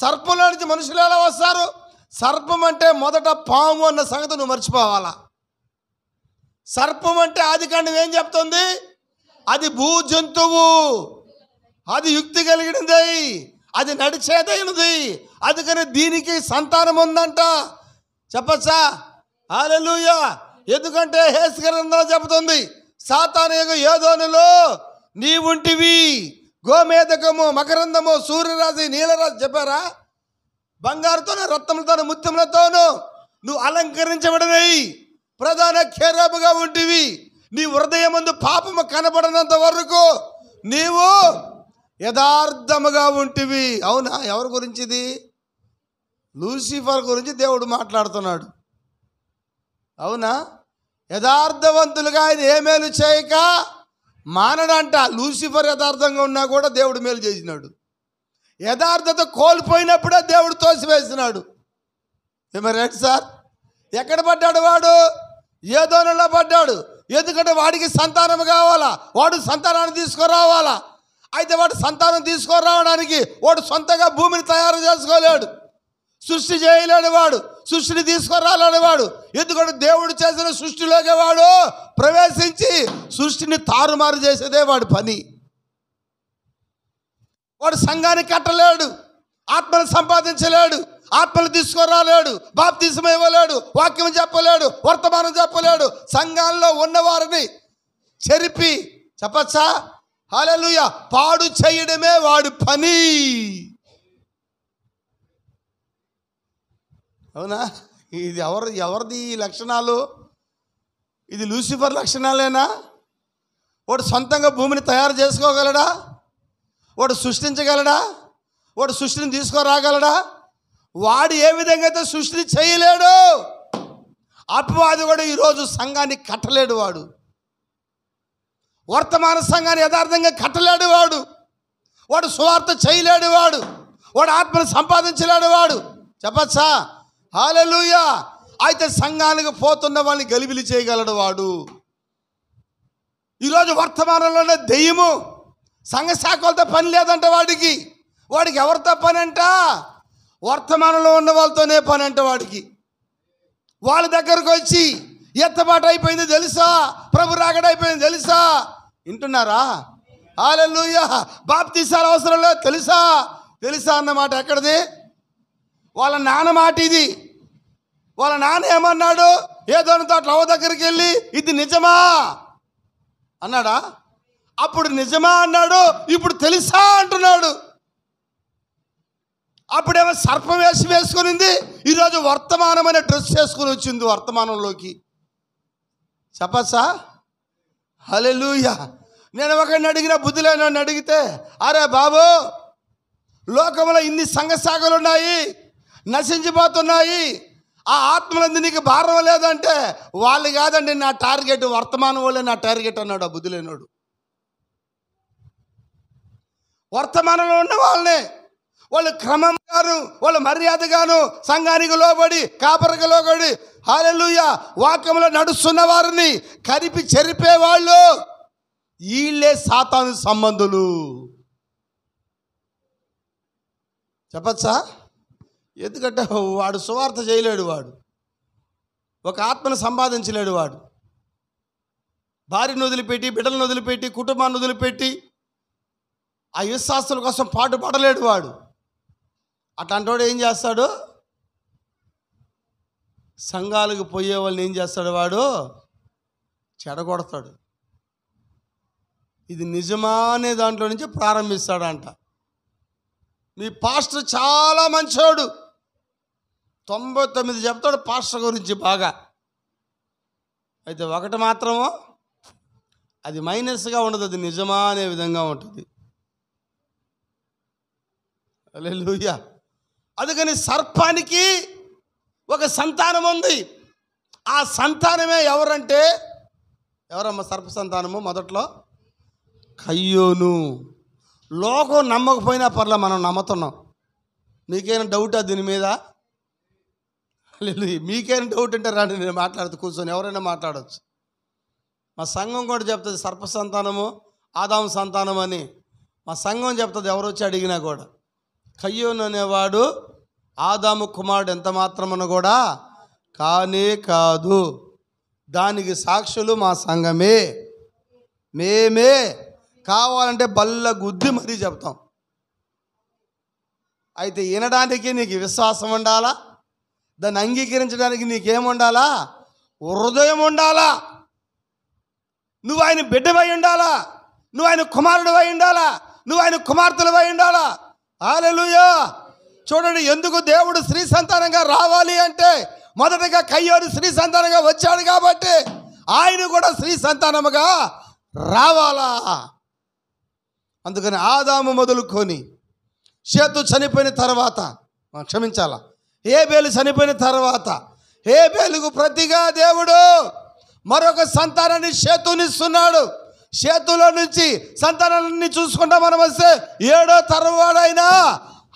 సర్పంలో నుంచి మనుషులు ఎలా వస్తారు? సర్పం అంటే మొదట పాము అన్న సంగతి నువ్వు మర్చిపోవాలా. సర్పం అంటే ఆదికాండం ఏం చెప్తుంది? అది భూ జంతువు, అది యుక్తి కలిగినది, అది నడిచేదైనది. అందుకని దీనికి సంతానం ఉందంట. చెప్పచ్చా? హల్లెలూయా. ఎందుకంటే హెస్కేలు గ్రంథంలో చెబుతుంది, సాతాను యొక్క ఏదోనులో నీ ఉంటివి, గోమేధకము, మకరందము, సూర్యరాశి, నీలరాశి. చెప్పారా? బంగారుతోనూ రత్నములతోనూ ముత్యములతోనూ నువ్వు అలంకరించబడినవి, ప్రధాన కేరాబుగా ఉంటివి. నీ హృదయమందు పాపము కనబడినంత వరకు నీవు యథార్థముగా ఉంటివి. అవునా? ఎవరి గురించి ఇది? లూసిఫర్ గురించి దేవుడు మాట్లాడుతున్నాడు. అవునా? యథార్థవంతులుగా ఆయన ఏ మేలు చేయక మానడంట. లూసిఫర్ యథార్థంగా ఉన్నా కూడా దేవుడు మేలు చేసినాడు. యథార్థత కోల్పోయినప్పుడే దేవుడు తోసివేసినాడు. ఏమో రైట్ సార్? ఎక్కడ పడ్డాడు వాడు? ఏదోనలో పడ్డాడు. ఎందుకంటే వాడికి సంతానం కావాలా, వాడు సంతానాన్ని తీసుకురావాలా. అయితే వాడు సంతానం తీసుకురావడానికి వాడు సొంతంగా భూమిని తయారు చేసుకోలేడు, సృష్టి చేయలేడు, వాడు సృష్టిని తీసుకురాలేడు వాడు. ఎందుకంటే దేవుడు చేసిన సృష్టిలోకి వాడు ప్రవేశించి సృష్టిని తారుమారు చేసేదే వాడి పని. వాడు సంఘాన్ని కట్టలేడు, ఆత్మను సంపాదించలేడు, ఆత్మలు తీసుకురాలేడు, బాప్తిసం ఇవ్వలేడు, వాక్యం చెప్పలేడు, వర్తమానం చెప్పలేడు. సంఘాల్లో ఉన్నవారిని చెరిపి, చెప్పచ్చా? హల్లెలూయా, పాడు చేయడమే వాడి పని. అవునా? ఇది ఎవరిది ఈ లక్షణాలు? ఇది లూసిఫర్ లక్షణాలేనా? వాడు సొంతంగా భూమిని తయారు చేసుకోగలడా? వాడు సృష్టించగలడా? వాడు సృష్టిని తీసుకురాగలడా? వాడు ఏ విధంగా అయితే సృష్టిని చేయలేడు, అపవాది కూడా ఈరోజు సంఘాన్ని కట్టలేడు. వాడు వర్తమాన సంఘాన్ని యథార్థంగా కట్టలేడు. వాడు సువార్త చేయలేడు. వాడు ఆత్మను సంపాదించలేడు. వాడు చెప్పచ్చా? హల్లెలూయా. అయితే సంఘానికి పోతున్న వాళ్ళని గలిబిలి చేయగలడు వాడు. ఈరోజు వర్తమానంలోనే దెయ్యము సంఘ శాఖలతో పని లేదంట వాడికి. ఎవరితో పని అంట? వర్తమానంలో ఉన్న వాళ్ళతోనే పని అంట వాడికి. వాళ్ళ దగ్గరకు వచ్చి ఎత్తబాటు అయిపోయింది తెలుసా, ప్రభు రాకడ అయిపోయింది తెలుసా. వింటున్నారా? హల్లెలూయా. బాప్తీసాలు అవసరం లేదు తెలుసా. తెలుసా అన్నమాట ఎక్కడిది? వాళ్ళ నాన్న మాట ఇది. వాళ్ళ నాన్న ఏమన్నాడు? ఏదో తోట లవ దగ్గరికి వెళ్ళి ఇది నిజమా అన్నాడా? అప్పుడు నిజమా అన్నాడు, ఇప్పుడు తెలుసా అంటున్నాడు. అప్పుడేమో సర్పం వేసుకునింది, ఈరోజు వర్తమానమైన డ్రెస్ వేసుకుని వచ్చింది వర్తమానంలోకి. చెప్పచ్చా? హల్లెలూయా. నేను ఒకరిని అడిగిన, బుద్ధి లేని అడిగితే, అరే బాబు, లోకంలో ఇన్ని సంఘశాఖలు ఉన్నాయి, నశించిపోతున్నాయి, ఆ ఆత్మలందు నీకు భారం లేదంటే, వాళ్ళు కాదండి నా టార్గెట్, వర్తమానం వాళ్ళే నా టార్గెట్ అన్నాడు ఆ బుద్ధి లేనోడు. వర్తమానంలో ఉన్న వాళ్ళనే, వాళ్ళు క్రమంగాను, వాళ్ళు మర్యాదగాను, సంఘానికి లోబడి, కాపరికి లోబడి, హల్లెలూయా, వాక్యంలో నడుస్తున్న వారిని కరిపి చెరిపేవాళ్ళు వీళ్ళే సాతాను సంబంధులు. చెప్పచ్చా? ఎందుకంటే వాడు సువార్త చేయలేడు, వాడు ఒక ఆత్మను సంపాదించలేడు, వాడు భార్యను వదిలిపెట్టి, బిడ్డలను వదిలిపెట్టి, కుటుంబాన్ని వదిలిపెట్టి ఆ విశ్వాసుల కోసం పాటు పడలేడు వాడు. అట్లాంటి వాడు ఏం చేస్తాడు? సంఘాలకు పోయే వాళ్ళని ఏం చేస్తాడు? వాడు చెడగొడతాడు. ఇది నిజమా అనే దాంట్లో నుంచి ప్రారంభిస్తాడంట. మీ పాస్టర్ చాలా మంచోడు, 99 చెప్తాడు పాస్టర్ గురించి బాగా. అయితే ఒకటి మాత్రమో అది మైనస్గా ఉండదు, అది నిజమా అనే విధంగా ఉంటుంది. హల్లెలూయా. అందుకని సర్పానికి ఒక సంతానం ఉంది. ఆ సంతానమే ఎవరంటే, ఎవరమ్మా సర్ప సంతానము? మొదట్లో కయ్యోను. లోకం నమ్మకపోయినా పర్లే, మనం నమ్ముతున్నాం. మీకైనా డౌటా దీని మీద? లేదు, మీకైనా డౌట్ అంటే రండి, నేను మాట్లాడుతూ కూర్చొని, ఎవరైనా మాట్లాడవచ్చు. మా సంఘం కూడా చెప్తుంది సర్ప సంతానము ఆదాము సంతానం అని. మా సంఘం చెప్తుంది ఎవరు వచ్చి అడిగినా కూడా. కయ్యోను అనేవాడు ఆదాము కుమారుడు ఎంత మాత్రమున కూడా కానే కాదు. దానికి సాక్షులు మా సంఘమే, మేమే. కావాలంటే బల్ల గుద్ది మరీ చెప్తాం. అయితే వినడానికి నీకు విశ్వాసం ఉండాలా, దాన్ని అంగీకరించడానికి నీకేముండాలా? హృదయం ఉండాలా. నువ్వు ఆయన బిడ్డవై ఉండాలా, నువ్వు ఆయన కుమారుడివై ఉండాలా, నువ్వు ఆయన కుమార్తెలవై ఉండాలా. హల్లెలూయా. చూడండి, ఎందుకు దేవుడు స్త్రీ సంతానంగా రావాలి అంటే, మొదటగా కయ్యోను స్త్రీ సంతానంగా వచ్చాడు కాబట్టి ఆయన కూడా స్త్రీ సంతానముగా రావాలా. అందుకని ఆదాము మొదలుకొని షేతు చనిపోయిన తర్వాత, క్షమించాలా, హేబేలు చనిపోయిన తర్వాత, హేబేలుకు ప్రతిగా దేవుడు మరొక సంతానాన్ని షేతునిస్తున్నాడు. షేతులో నుంచి సంతానాన్ని చూసుకుంటా మనం వస్తే 7వ తరం వాడైనా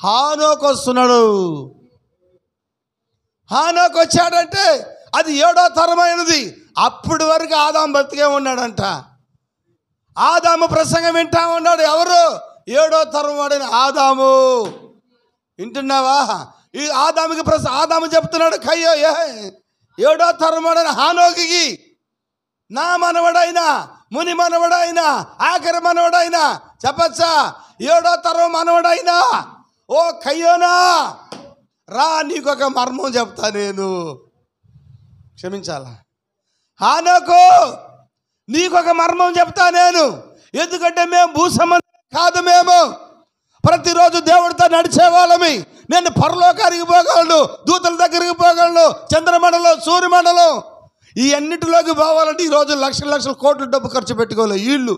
హానోకు వస్తున్నాడు. హానోకు వచ్చాడంటే అది 7వ తరమైనది. అప్పటి వరకు ఆదాము బతికే ఉన్నాడంట. ఆదాము ప్రసంగం వింటా ఉన్నాడు. ఎవరు? 7వ తరం వాడైన ఆదాము. వింటున్నావా? ఈ ఆదాముకి ఆదాము చెప్తున్నాడు, కయ్యో 7వ తరం వాడైన హానోకి, నా మనవడైనా, ముని మనవడైనా, ఆఖరి మనవడైనా, చెప్పచ్చా 7వ తరం మనవడైనా, ఓ కయ్యోనా రా, నీకొక మర్మం చెప్తా నేను. క్షమించాలా? హానోకు, నీకొక మర్మం చెప్తా నేను. ఎందుకంటే మేము భూసంబంధం కాదు, మేము ప్రతిరోజు దేవుడితో నడిచేవాళ్ళమి. నేను పరలోకానికి పోగలను, దూతల దగ్గరికి పోగలను, చంద్రమండలం, సూర్యమండలం, ఈ అన్నిటిలోకి పోవాలంటే ఈరోజు లక్షల లక్షల కోట్ల డబ్బు ఖర్చు పెట్టుకోవాలి వీళ్ళు.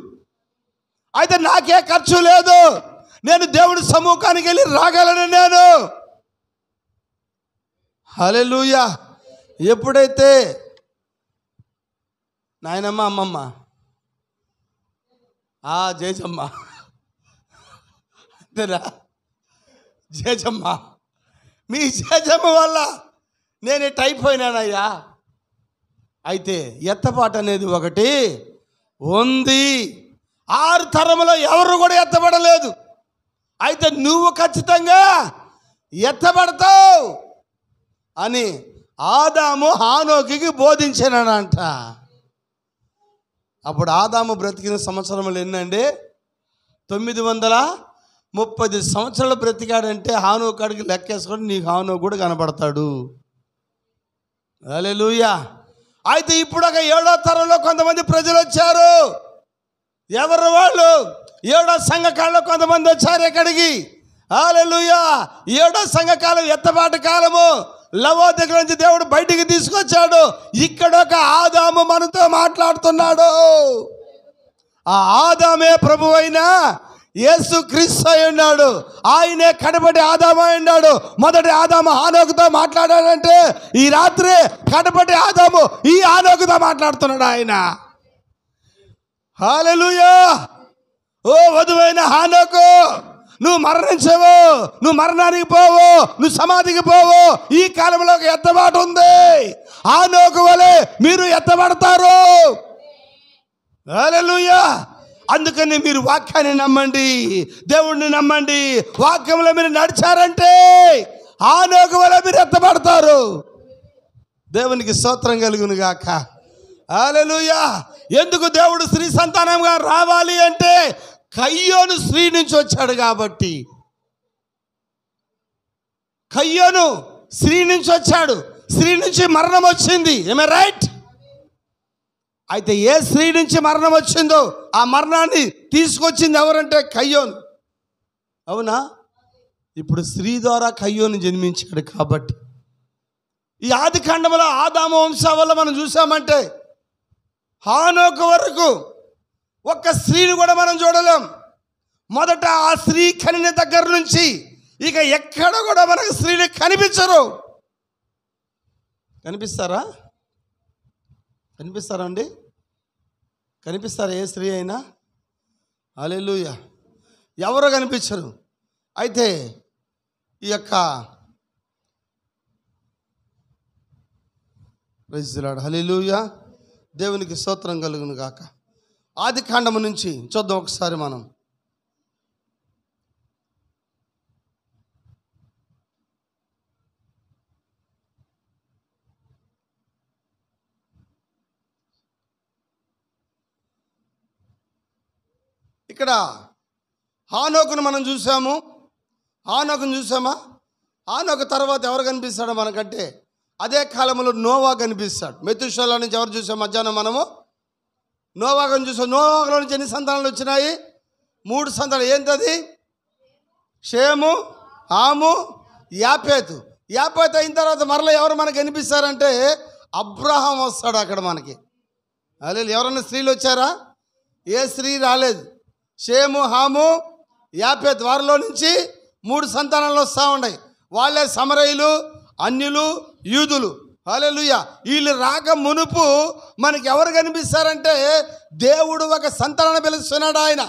అయితే నాకే ఖర్చు లేదు, నేను దేవుడి సముఖానికి వెళ్ళి రాగలను నేను. హల్లెలూయా. ఎప్పుడైతే నాయనమ్మ, అమ్మమ్మ, జేజమ్మ, అంతేనా? జేజమ్మ, మీ జేజమ్మ వల్ల నేను ఇటు అయిపోయినానయ్యా. అయితే ఎత్తపాటు అనేది ఒకటి ఉంది. 6 తరములో ఎవరు కూడా ఎత్తబడలేదు. అయితే నువ్వు ఖచ్చితంగా ఎత్తబడతావు అని ఆదాము హానోకుకి బోధించానంట. అప్పుడు ఆదాము బ్రతికిన సంవత్సరములు ఎన్నండి? 930 సంవత్సరాలు బ్రతికాడంటే హానోకుడికి లెక్కేసుకొని నీకు హానోకు కూడా కనపడతాడు. హల్లెలూయా. అయితే ఇప్పుడు ఒక 7వ తరంలో కొంతమంది ప్రజలు వచ్చారు. ఎవరు వాళ్ళు? 7వ సంఘకాలంలో కొంతమంది వచ్చారు ఇక్కడికి. హల్లెలూయా. 7వ సంఘకాలం ఎత్తబాటు కాలము. లవో దగ్గర నుంచి దేవుడు బయటికి తీసుకొచ్చాడు. ఇక్కడ ఒక ఆదాము మనతో మాట్లాడుతున్నాడు. ఆ ఆదామే ప్రభు అయిన యేసు క్రీస్తు అయి ఉన్నాడు. ఆయనే కడపటి ఆదాము అయి ఉన్నాడు. మొదటి ఆదాము హానోకుతో మాట్లాడాడంటే ఈ రాత్రి కడపటి ఆదాము ఈ హానోకుతో మాట్లాడుతున్నాడు ఆయన. హల్లెలూయా. ఓ వధువైన హానోకు, నువ్వు మరణించవు, నువ్వు మరణానికి పోవు, నువ్వు సమాధికి పోవు. ఈ కాలంలో ఒక ఎత్తబాటు ఉంది. హానోకు వలె మీరు ఎత్తబడతారు. హల్లెలూయా. అందుకని మీరు వాక్యాన్ని నమ్మండి, దేవుణ్ణి నమ్మండి. వాక్యంలో మీరు నడిచారంటే హానోకు వలె మీరు ఎత్తబడతారు. దేవునికి స్తోత్రం కలుగును గాక. హల్లెలూయా. ఎందుకు దేవుడు స్త్రీ సంతానంగా రావాలి అంటే కయ్యోను స్త్రీ నుంచి వచ్చాడు కాబట్టి. కయ్యోను స్త్రీ నుంచి వచ్చాడు. స్త్రీ నుంచి మరణం వచ్చింది. ఏమే రైట్? అయితే ఏ స్త్రీ నుంచి మరణం వచ్చిందో ఆ మరణాన్ని తీసుకొచ్చింది ఎవరంటే కయ్యోను. అవునా? ఇప్పుడు స్త్రీ ద్వారా కయ్యోను జన్మించాడు కాబట్టి ఈ ఆది కాండములో ఆదాము వంశావళి మనం చూసామంటే హానోకు వరకు ఒక్క స్త్రీని కూడా మనం చూడలేం. మొదట ఆ స్త్రీ కనిన దగ్గర నుంచి ఇక ఎక్కడ కూడా మనకు స్త్రీని కనిపించరు. కనిపిస్తారా? కనిపిస్తారా అండి? కనిపిస్తారా ఏ స్త్రీ అయినా? హల్లెలూయా. ఎవరో కనిపించరు. అయితే ఈ యొక్క ప్రైజ్ ది లార్డ్. హల్లెలూయా. దేవునికి స్తోత్రం కలుగును గాక. ఆది కాండము నుంచి చూద్దాం ఒకసారి మనం. ఇక్కడ హానోకును మనం చూసాము. హానోకును చూసామా? హానోకు తర్వాత ఎవరు కనిపిస్తాడో మనకంటే అదే కాలంలో నోవా కనిపిస్తాడు. మెతుషేలా నుంచి ఎవరు చూసాం? మధ్యాహ్నం మనము నోవాహును చూసాం. నోవాహులో నుంచి ఎన్ని సంతానాలు వచ్చినాయి? 3 సంతానాలు. ఏంటది? షేము, హాము, యాపేతు. యాపేతు అయిన తర్వాత మరలా ఎవరు మనకు కనిపిస్తారంటే అబ్రహాం వస్తాడు అక్కడ మనకి. అదే ఎవరన్నా స్త్రీలు వచ్చారా? ఏ స్త్రీ రాలేదు. షేము, హాము, యాపేతు వారిలో నుంచి 3 సంతానాలు వస్తూ ఉన్నాయి. వాళ్ళే సమరయులు, అన్యులు, యూదులు. హల్లెలూయా. వీళ్ళు రాక మునుపు మనకి ఎవరు కనిపిస్తారంటే దేవుడు ఒక సంతానాన్ని పిలుస్తున్నాడు. ఆయన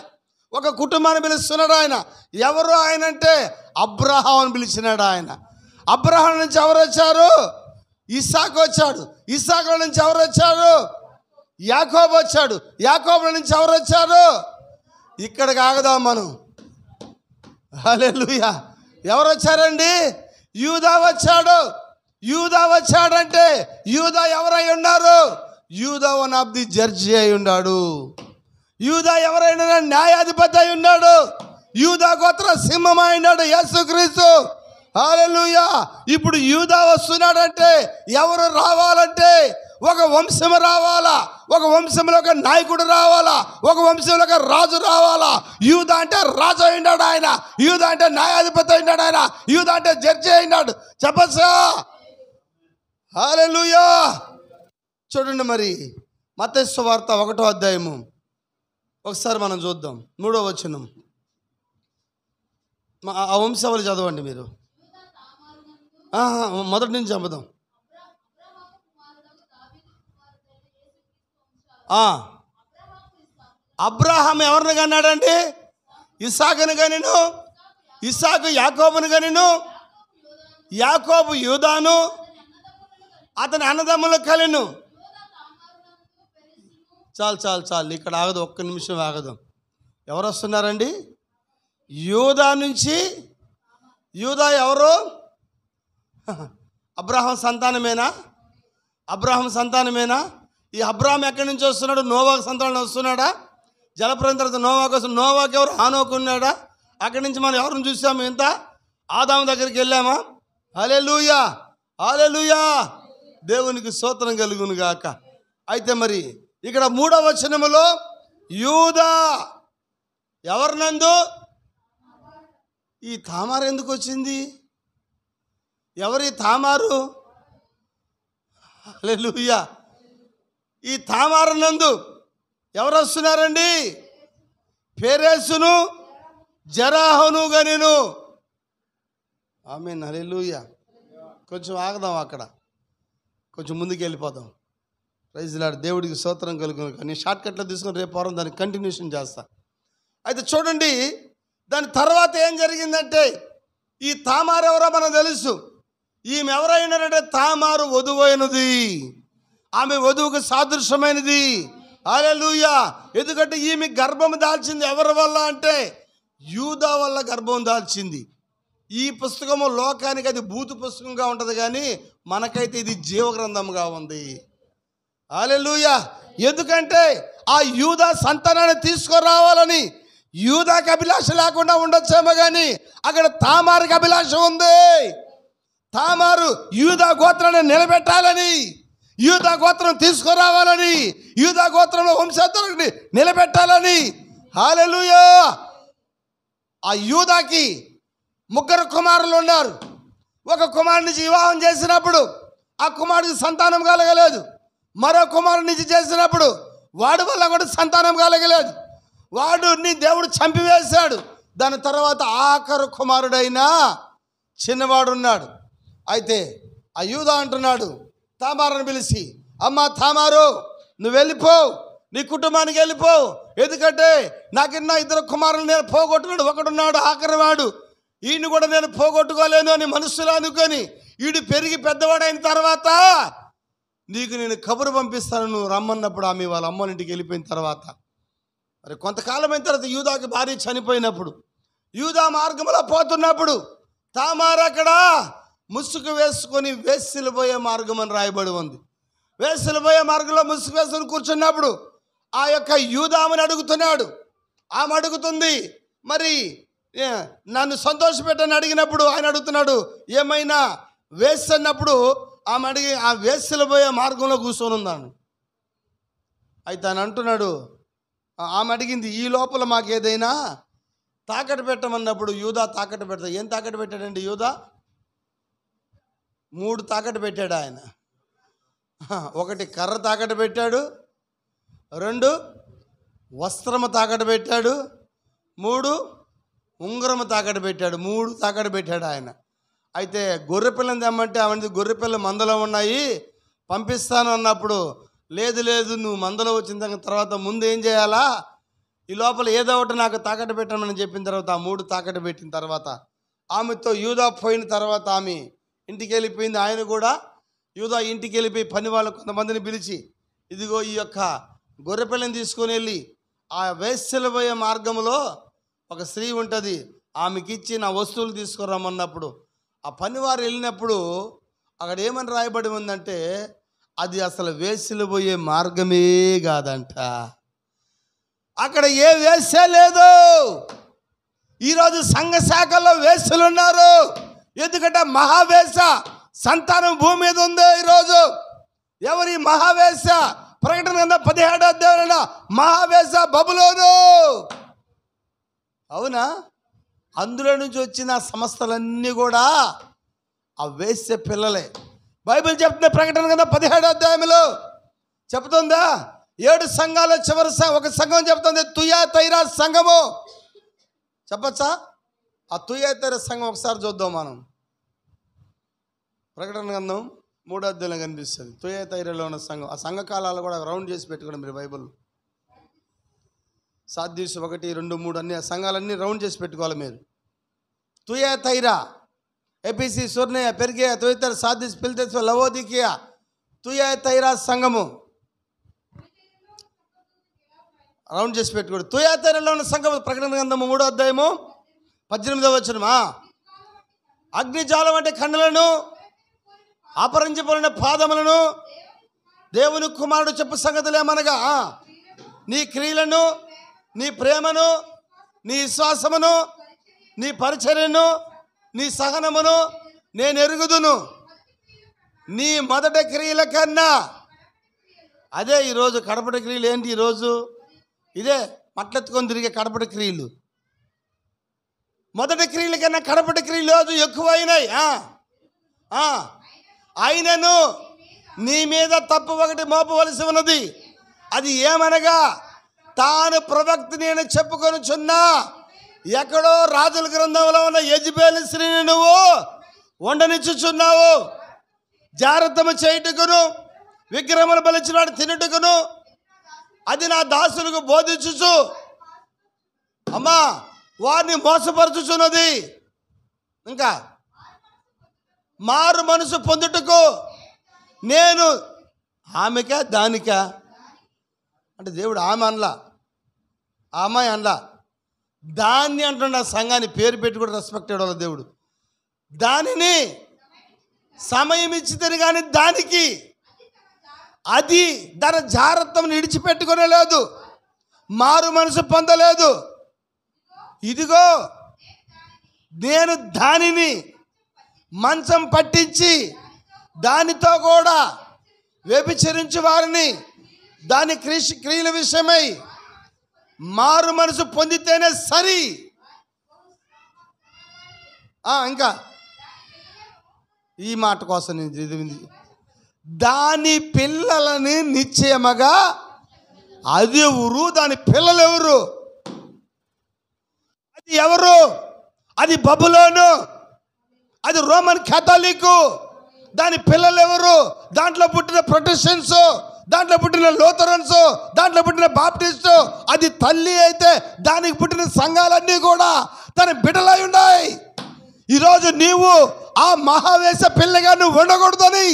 ఒక కుటుంబాన్ని పిలుస్తున్నాడు. ఆయన ఎవరు? ఆయన అంటే అబ్రహాం అని పిలిచినాడు. ఆయన అబ్రహాం నుంచి ఎవరు వచ్చారు? ఇస్సాకు వచ్చాడు. ఇస్సాకుల నుంచి ఎవరు వచ్చారు? యాకోబు వచ్చాడు. యాకోబుల నుంచి ఎవరు వచ్చారు? ఇక్కడికి ఆగదాం మనం. హల్లెలూయా. ఎవరు వచ్చారండి? యూదా వచ్చాడు. యూదా వచ్చాడంటే యూదా ఎవరై ఉన్నారు? యూదా వన్ ఆఫ్ ది జడ్జి అయి ఉన్నాడు. యూదా ఎవరైనా న్యాయాధిపతి అయి ఉన్నాడు. యూదా గోత్ర సింహం అయినాడు యేసుక్రీస్తు. హల్లెలూయా. ఇప్పుడు యూదా వస్తున్నాడంటే ఎవరు రావాలంటే ఒక వంశం రావాలా, ఒక వంశంలో ఒక నాయకుడు రావాలా, ఒక వంశంలో ఒక రాజు రావాలా. యూదా అంటే రాజు అయినాడు ఆయన. యూదా అంటే న్యాయాధిపతి అయినాడు ఆయన. యూదా అంటే జడ్జి అయినాడు. చెప్పచ్చా? హల్లెలూయా. చూడండి మరి మత్తయి సువార్త 1వ అధ్యాయము ఒకసారి మనం చూద్దాం. 3వ వచనం. ఆ వంశావళి చదవండి మీరు. మొదటి నుంచి చదువుదాం. అబ్రహాం ఎవరిని కన్నాడండి? ఇస్సాకును కనిను. ఇస్సాకు యాకోబును కనిను. యాకోబు యూదాను అతని అన్నదమ్ములు కలిను. చాలు చాలు చాలు, ఇక్కడ ఆగదు. ఒక్క నిమిషం ఆగదు. ఎవరు వస్తున్నారండి? యూదా నుంచి. యూదా ఎవరు? అబ్రహాం సంతానమేనా? అబ్రహాం సంతానమేనా? ఈ అబ్రహాం ఎక్కడి నుంచి వస్తున్నాడు? నోవాకు సంతానం వస్తున్నాడా? జలప్రలయం తర్వాత నోవాకు వస్తున్నాడు. నోవాకు ఎవరు? హానోకు ఉన్నాడా? అక్కడి నుంచి మనం ఎవరిని చూసాము? ఇంత ఆదాము దగ్గరికి వెళ్ళామా? హల్లెలూయా, హల్లెలూయా, దేవునికి స్తోత్రం కలుగును గాక. అయితే మరి ఇక్కడ 3వ వచనములో యూదా ఎవరినందు? ఈ తామారు ఎందుకు వచ్చింది? ఎవరి తామారు? హల్లెలూయా. ఈ తామారు నందు ఎవరు వస్తున్నారండి? ఫేరెసును జెరహును గనెను. ఆమేన్, హల్లెలూయా. కొంచెం ఆగదాం, అక్కడ కొంచెం ముందుకు వెళ్ళిపోదాం. ప్రైజ్ లార్డ్, దేవుడికి స్తోత్రం కలుగును. కానీ షార్ట్కట్లో తీసుకొని రేపు వారం దాన్ని కంటిన్యూషన్ చేస్తా. అయితే చూడండి, దాని తర్వాత ఏం జరిగిందంటే, ఈ తామారు ఎవరో మనకు తెలుసు. ఈమె ఎవరైనారంటే తామారు వధువైనది, ఆమె వధువుకు సాదృశ్యమైనది. హల్లెలూయా. ఎందుకంటే ఈమె గర్భం దాల్చింది ఎవరి వల్ల అంటే యూదా వల్ల గర్భం దాల్చింది. ఈ పుస్తకము లోకానికి అది భూత పుస్తకంగా ఉంటుంది, కానీ మనకైతే ఇది జీవగ్రంథంగా ఉంది. హల్లెలూయా. ఎందుకంటే ఆ యూదా సంతానాన్ని తీసుకురావాలని యూదాకి అభిలాష లేకుండా ఉండొచ్చేమో, కానీ అక్కడ తామారుకి అభిలాష ఉంది. తామారు యూదా గోత్రాన్ని నిలబెట్టాలని, యూదా గోత్రం తీసుకురావాలని, యూదా గోత్రంలో వంశోత్తరాన్ని నిలబెట్టాలని. హల్లెలూయా. ఆ యూదాకి 3 కుమారులు ఉన్నారు. ఒక కుమారుని వివాహం చేసినప్పుడు ఆ కుమారుడికి సంతానం కలగలేదు. మరో కుమారుని చేసినప్పుడు వాడి వల్ల కూడా సంతానం కలగలేదు. వాడిని దేవుడు చంపివేశాడు. దాని తర్వాత ఆఖరు కుమారుడైన చిన్నవాడు ఉన్నాడు. అయితే ఆ యూదా అంటున్నాడు తామారుని పిలిచి, అమ్మ తామారు, నువ్వు వెళ్ళిపో, నీ కుటుంబానికి వెళ్ళిపో. ఎందుకంటే నాకిన్న 2 కుమారులు నేను పోగొట్టున్నాడు. ఒకడున్నాడు ఆఖరివాడు, ఈయన కూడా నేను పోగొట్టుకోలేను అని మనసులో అనుకొని వీడు పెరిగి పెద్దవాడైన తర్వాత నీకు నేను కబురు పంపిస్తాను, నువ్వు రమ్మన్నప్పుడు ఆమె వాళ్ళ అమ్మని ఇంటికి వెళ్ళిపోయిన తర్వాత, మరి కొంతకాలం అయిన తర్వాత యూదాకి భార్య చనిపోయినప్పుడు, యూదా మార్గంలో పోతున్నప్పుడు తామారు అక్కడ ముసుగు వేసుకొని వేశ్యలు పోయే మార్గం అని రాయబడి ఉంది. వేశ్యలు పోయే మార్గంలో ముసుగు వేసుకొని కూర్చున్నప్పుడు ఆ యొక్క యూదామని అడుగుతున్నాడు. ఆమె అడుగుతుంది, మరి నన్ను సంతోషపెట్టని అడిగినప్పుడు ఆయన అడుగుతున్నాడు ఏమైనా వేశ్య అన్నప్పుడు ఆమె అడిగి ఆ వేశ్యలు పోయే మార్గంలో కూర్చొని ఉన్నాను. అయితే ఆయన అంటున్నాడు, ఆమె అడిగింది ఈ లోపల మాకు ఏదైనా తాకట్టు పెట్టమన్నప్పుడు యూదా తాకట్టు పెడతా. ఏం తాకట్టు పెట్టాడండి యూదా? 3 తాకట్టు పెట్టాడు ఆయన. 1 కర్ర తాకట్టు పెట్టాడు, 2 వస్త్రము తాకట్టు పెట్టాడు, 3 ఉంగరము తాకట్టు పెట్టాడు. 3 తాకట్టు పెట్టాడు ఆయన. అయితే గొర్రెపిల్లని తెమ్మంటే అవన్నీ గొర్రెపిల్ల మందలో ఉన్నాయి పంపిస్తాను అన్నప్పుడు, లేదు లేదు నువ్వు మందలో వచ్చిన తర్వాత ముందు ఏం చేయాలా, ఈ లోపల ఏదో ఒకటి నాకు తాకట్టు పెట్టమని చెప్పిన తర్వాత ఆ 3 తాకట్టు పెట్టిన తర్వాత ఆమెతో యూదా పోయిన తర్వాత ఆమె ఇంటికి వెళ్ళిపోయింది. ఆయన కూడా యూదా ఇంటికి వెళ్ళిపోయి పని వాళ్ళు కొంతమందిని పిలిచి, ఇదిగో ఈ యొక్క గొర్రెపిల్లని తీసుకొని వెళ్ళి ఆ వేశ్యలు పోయే మార్గంలో ఒక స్త్రీ ఉంటుంది, ఆమెకి ఇచ్చి నా వస్తువులు తీసుకురమ్మన్నప్పుడు ఆ పనివారు వెళ్ళినప్పుడు అక్కడ ఏమని రాయబడి ఉందంటే అది అసలు వేశ్యలు పోయే మార్గమే కాదంట. అక్కడ ఏ వేశ్య లేదు. ఈరోజు సంఘ శాఖల్లో వేశ్యలు ఉన్నారు. ఎందుకంటే మహావేశ్య సంతానం భూమి మీద ఉంది ఈరోజు. ఎవరి మహావేశ్య? ప్రకటన గ్రంథం 17వ అధ్యాయంలో మహావేశ్య బబులోను. అవునా? అందులో నుంచి వచ్చిన సంస్థలన్నీ కూడా ఆ వేశ్య పిల్లలే. బైబిల్ చెప్తుంది ప్రకటన గ్రంథం 17వ అధ్యాయంలో చెప్తుందా, 7 సంఘాల చివరి ఒక సంఘం చెప్తుంది తుయతైరా సంఘము. చెప్పచ్చా? ఆ తుయతైరా సంఘం ఒకసారి చూద్దాం మనం. ప్రకటన గ్రంథం 3వ అధ్యాయంలో కనిపిస్తుంది తుయతైరాలో ఉన్న సంఘం. ఆ సంఘ కాలాలు కూడా రౌండ్ చేసి పెట్టుకోండి మీరు బైబిల్. సాదీసు 1, 2, 3 అన్ని సంఘాలన్నీ రౌండ్ చేసి పెట్టుకోవాలి మీరు. తుయతైరా, ఎపిసి, సుర్నేయ, పెర్గేయ, తుయతైర, సాదీస్, ఫిలదెల్ఫియ, లవోదికియా, తుయతైరా సంఘము రౌండ్ చేసి పెట్టుకోండి. తుయతైరాలో ఉన్న సంఘం ప్రకటన గ్రంథము 3వ అధ్యాయము 18వ వచనమా, అగ్నిజాలం అంటే కన్నులను అపహరించబడిన పాదములను దేవుని కుమారుడు చెప్పు సంగతులేమనగా, నీ క్రియలను, నీ ప్రేమను, నీ విశ్వాసమును, నీ పరిచర్యను, నీ సహనమును నేను ఎరుగుదును. నీ మొదటి క్రియల కన్నా, అదే ఈరోజు కడపటి క్రియలు. ఏంటి ఈరోజు? ఇదే మట్లెత్తుకొని తిరిగే కడపటి క్రియలు. మొదటి క్రియల కన్నా కడపటి క్రియలు రోజు ఎక్కువైనాయి. ఆయనను నీ మీద తప్పు ఒకటి మోపవలసి ఉన్నది. అది ఏమనగా, తాను ప్రవక్త నేను చెప్పుకొనుచున్నా ఎక్కడో రాజుల గ్రంథంలో ఉన్న యెజబెలు స్త్రీని నువ్వు వండనిచ్చుచున్నావు. జాగ్రత్తము చేయుటకును, విగ్రహములు బలిచ్చినాడు తినుటకును అది నా దాసులకు బోధించుచు అమ్మా వారిని మోసపరచుచున్నది. ఇంకా మారు మనసు పొందుటకు నేను ఆమెకా దానికా అంటే దేవుడు ఆమె అనలా, ఆ అమ్మాయి అనలా, దాన్ని అంటున్న సంఘాన్ని పేరు పెట్టి కూడా రెస్పెక్ట్ ఇవ్వడం దేవుడు. దానిని సమయం ఇచ్చితేనే కానీ దానికి అది తన జాగ్రత్తను విడిచిపెట్టుకోలేదు, మారు మనసు పొందలేదు. ఇదిగో నేను దానిని మంచం పట్టించి దానితో కూడా వ్యభిచరించు వారిని దాని క్రియల విషయమై మారు మనసు పొందితేనే సరి. ఇంకా ఈ మాట కోసం నేను చదివింది, దాని పిల్లలని నిశ్చయముగా, అది ఎవరు, దాని పిల్లలు ఎవరు, అది ఎవరు? అది బబులోను, అది రోమన్ క్యాథలిక్. దాని పిల్లలు ఎవరు? దాంట్లో పుట్టిన ప్రొటెస్టెంట్స్, దాంట్లో పుట్టిన లూథరన్స్, దాంట్లో పుట్టిన బాప్టిస్టు. అది తల్లి అయితే దానికి పుట్టిన సంఘాలన్నీ కూడా తన బిడ్డలై ఉన్నాయి. ఈరోజు నీవు ఆ మహావేశ పిల్లగా నువ్వు ఉండకూడదని